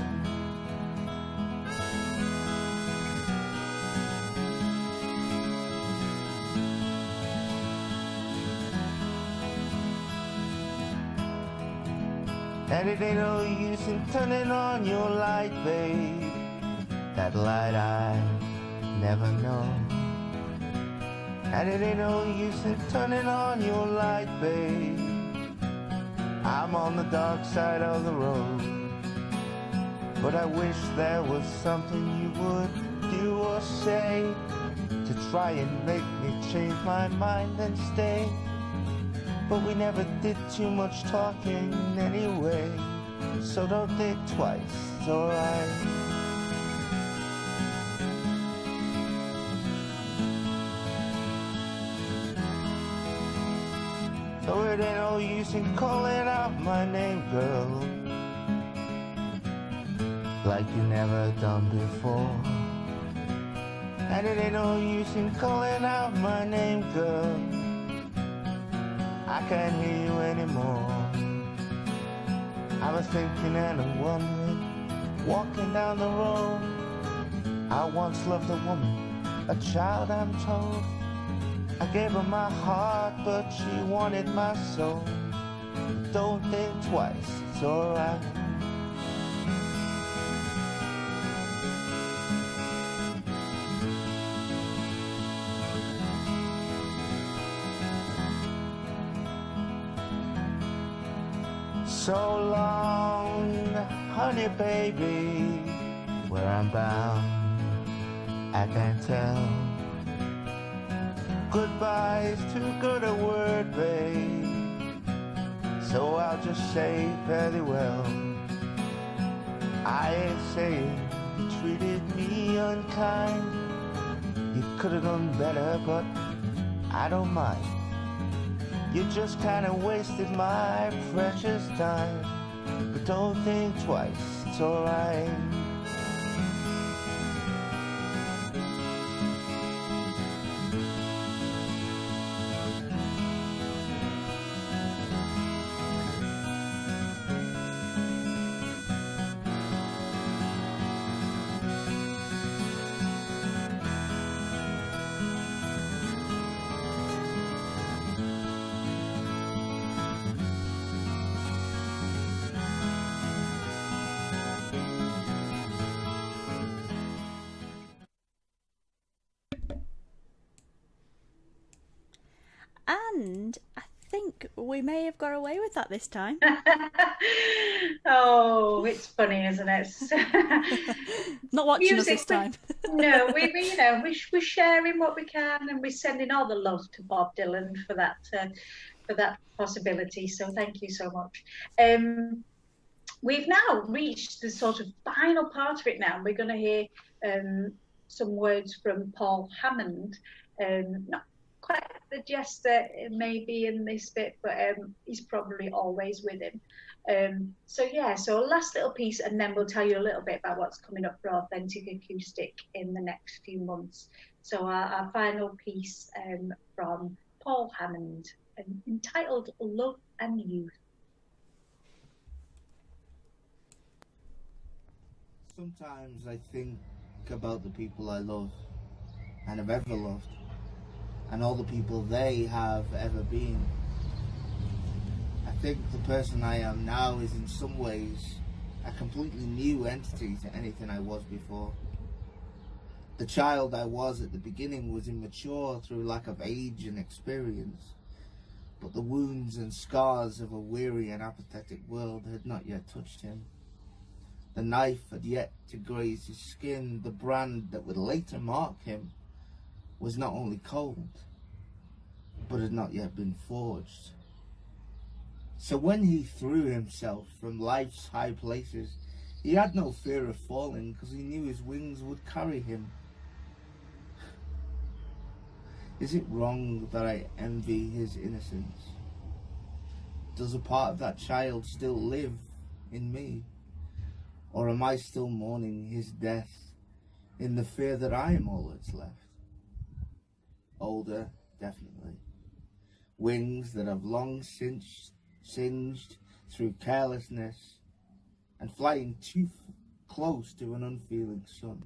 And it ain't no use in turning on your light, babe, that light I never know. And it ain't no use in turning on your light, babe, I'm on the dark side of the road. But I wish there was something you would do or say to try and make me change my mind and stay. But we never did too much talking anyway, so don't think twice, it's alright. So it ain't no use in calling out my name, girl, like you never done before. And it ain't no use in calling out my name, girl, I can't hear you anymore. I was thinking and I'm wondering, walking down the road, I once loved a woman, a child I'm told. I gave her my heart, but she wanted my soul. Don't think twice, it's alright. So long, honey baby, where I'm bound, I can't tell. Goodbye's too good a word, babe, so I'll just say fairly well. I ain't saying you treated me unkind, you could have done better, but I don't mind. You just kinda wasted my precious time. But don't think twice, it's it's alright. And I think we may have got away with that this time. Oh, it's funny, isn't it? Not watching Music, us this time. No, we're sharing what we can, and we're sending all the love to Bob Dylan for that possibility. So thank you so much. We've now reached the sort of final part of it now. We're going to hear some words from Paul Hammond. Not quite the Jester maybe in this bit, but he's probably always with him. So a last little piece, and then we'll tell you a little bit about what's coming up for Authentic Acoustic in the next few months. So our final piece from Paul Hammond, entitled Love and Youth. Sometimes I think about the people I love and have ever loved, and all the people they have ever been. I think the person I am now is in some ways a completely new entity to anything I was before. The child I was at the beginning was immature through lack of age and experience, but the wounds and scars of a weary and apathetic world had not yet touched him. The knife had yet to graze his skin. The brand that would later mark him was not only cold, but had not yet been forged. So when he threw himself from life's high places, he had no fear of falling, because he knew his wings would carry him. Is it wrong that I envy his innocence? Does a part of that child still live in me? Or am I still mourning his death in the fear that I am all that's left? Older, definitely. Wings that have long since singed through carelessness and flying too close to an unfeeling sun.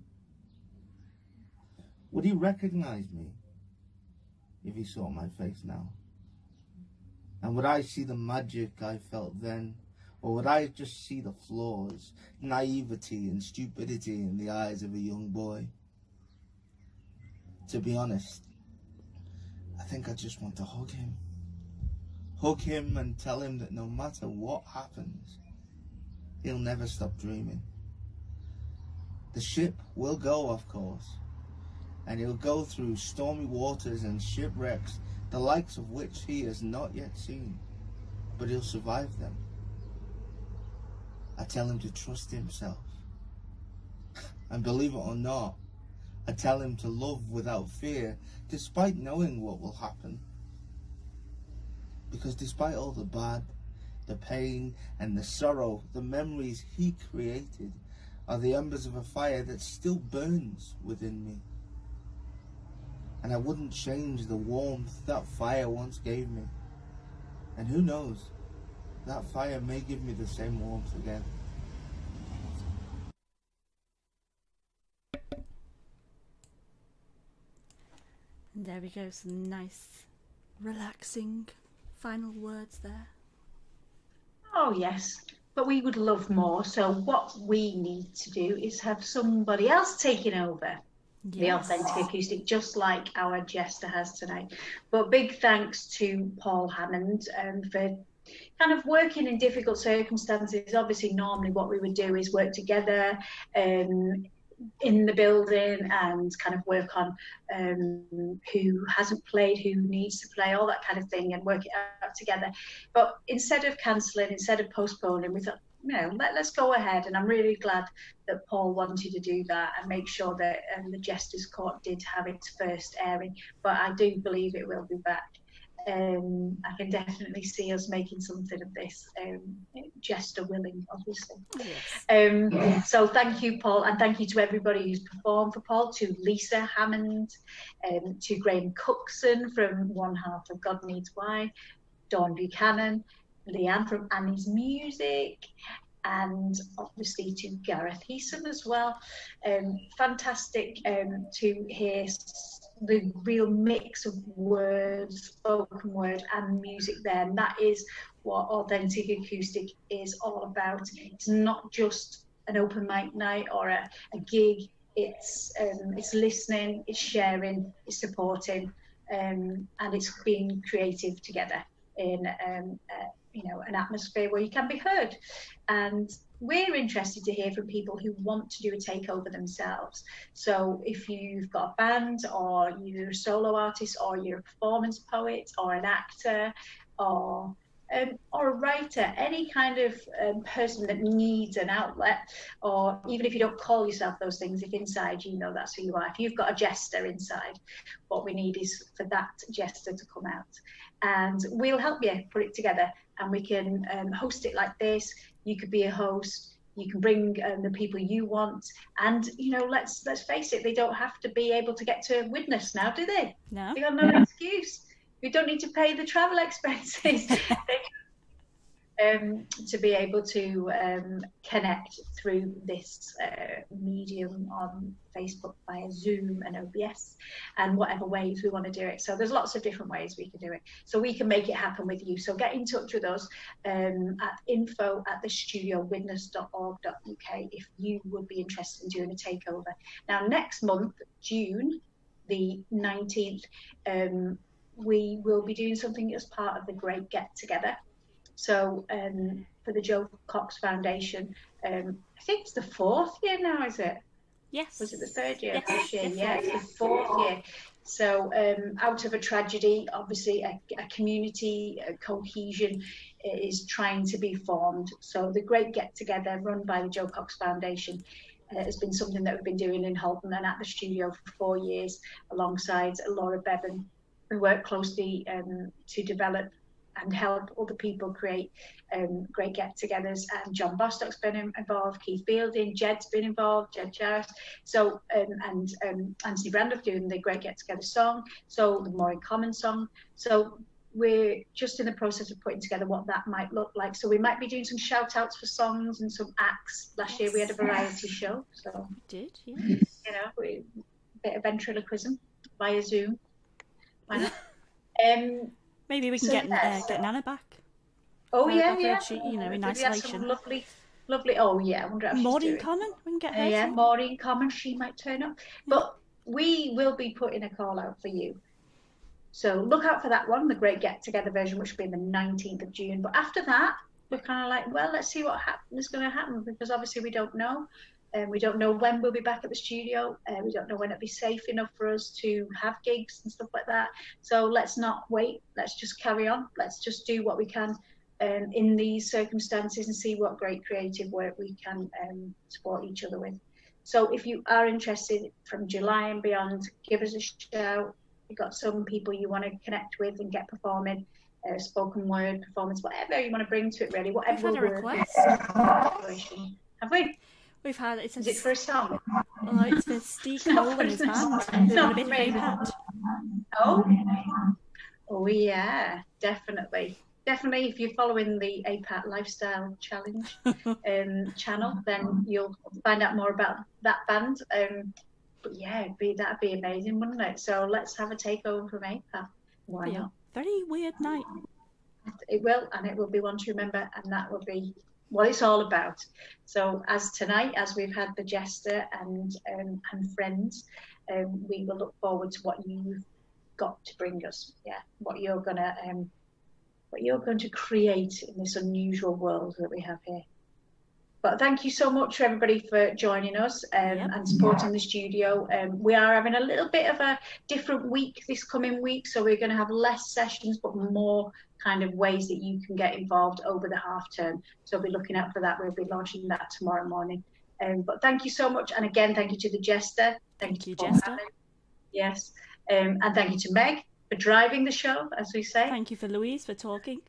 Would he recognize me if he saw my face now? And would I see the magic I felt then? Or would I just see the flaws, naivety and stupidity in the eyes of a young boy? To be honest, I think I just want to hug him. Hug him and tell him that no matter what happens, he'll never stop dreaming. The ship will go, of course, and he'll go through stormy waters and shipwrecks, the likes of which he has not yet seen, but he'll survive them. I tell him to trust himself. And believe it or not, I tell him to love without fear, despite knowing what will happen. Because despite all the bad, the pain and the sorrow, the memories he created are the embers of a fire that still burns within me. And I wouldn't change the warmth that fire once gave me. And who knows, that fire may give me the same warmth again. And there we go, some nice, relaxing final words there. Oh yes, but we would love more. So what we need to do is have somebody else taking over the Authentic Acoustic, just like our Jester has tonight. But big thanks to Paul Hammond for kind of working in difficult circumstances. Obviously, normally what we would do is work together in the building and kind of work on who hasn't played, who needs to play, all that kind of thing, and work it out together. But instead of cancelling, instead of postponing, we thought, let's go ahead. And I'm really glad that Paul wanted to do that and make sure that the Jester's Court did have its first airing. But I do believe it will be back. I can definitely see us making something of this, Jester willing, obviously. Yes. So thank you, Paul, and thank you to everybody who's performed for Paul, to Lisa Hammond, to Graham Cookson from one half of God Needs Why, Dawn Buchanan, Leanne from Annie's Music, and obviously to Gareth Heeson as well. Fantastic to hear the real mix of words, spoken word and music there, and that is what Authentic Acoustic is all about. It's not just an open mic night or a gig, it's listening, it's sharing, it's supporting, and it's being creative together in an atmosphere where you can be heard. And we're interested to hear from people who want to do a takeover themselves. So if you've got a band, or you're a solo artist, or you're a performance poet, or an actor, or a writer, any kind of person that needs an outlet, or even if you don't call yourself those things, if inside you know that's who you are. If you've got a jester inside, what we need is for that jester to come out. And we'll help you put it together, and we can host it like this. You could be a host, you can bring the people you want, and let's face it, they don't have to be able to get to Widnes now, do they? No. They got no excuse. We don't need to pay the travel expenses. To be able to connect through this medium on Facebook via Zoom and OBS and whatever ways we want to do it. So there's lots of different ways we can do it. So we can make it happen with you. So get in touch with us at info@thestudiowidness.org.uk if you would be interested in doing a takeover. Now, next month, June the 19th, we will be doing something as part of the Great Get Together. So for the Joe Cox Foundation, I think it's the 4th year now, is it? Yes. Was it the 3rd year? Yes. This year? Yeah, it's the 4th year. So out of a tragedy, obviously a community cohesion is trying to be formed. So the Great Get Together, run by the Joe Cox Foundation, has been something that we've been doing in Holton and at the studio for 4 years, alongside Laura Bevan. We work closely to develop and help other people create great get-togethers. And John Bostock's been involved, Keith Fielding, Jed's been involved, Jed Jarrett. So and Anthony Brandolph doing the Great Get Together song, so the More in Common song. So we're just in the process of putting together what that might look like. So we might be doing some shout outs for songs and some acts. Last year we had a variety show. So we did, yes. A bit of ventriloquism via Zoom. Why not? Maybe we can get Nana back. Oh yeah. She, in isolation. Lovely. Oh yeah, I wonder how she's doing. Maureen Common, we can get her. Yeah, Maureen Common, she might turn up. But we will be putting a call out for you. So look out for that one, the Great Get Together version, which will be on the 19th of June. But after that, we're kind of like, well, let's see what is going to happen, because obviously we don't know. We don't know when we'll be back at the studio. We don't know when it'll be safe enough for us to have gigs and stuff like that. So let's not wait. Let's just carry on. Let's just do what we can in these circumstances and see what great creative work we can support each other with. So if you are interested from July and beyond, give us a shout. You've got some people you want to connect with and get performing, spoken word, performance, whatever you want to bring to it, really. Whatever. We've had a request. Have we? We've had it. Is it for a song? Oh, it's for Steve Cole and his band. Not a bit of APAT. Oh yeah, definitely. Definitely, if you're following the APAT Lifestyle Challenge channel, then you'll find out more about that band. But yeah, that'd be amazing, wouldn't it? So let's have a takeover from APAT. Why not? Very weird night. It will, and it will be one to remember, and that will be what it's all about. So as tonight, as we've had the Jester and friends, we will look forward to what you've got to bring us. Yeah, what you're going to create in this unusual world that we have here. But thank you so much for everybody for joining us and supporting the studio. We are having a little bit of a different week this coming week, so we're going to have less sessions but more kind of ways that you can get involved over the half term. So be looking out for that. We'll be launching that tomorrow morning. But thank you so much, and again thank you to the Jester. Thank you, Jester. Yes, and thank you to Meg for driving the show, as we say. Thank you for Louise for talking.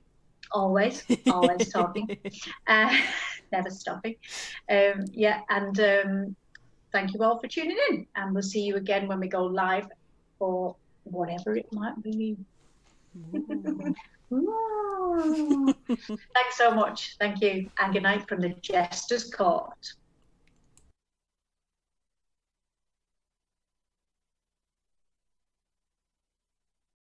Always talking, never stopping. And thank you all for tuning in, and we'll see you again when we go live for whatever it might be. Thanks so much. Thank you, and good night from the Jester's Court.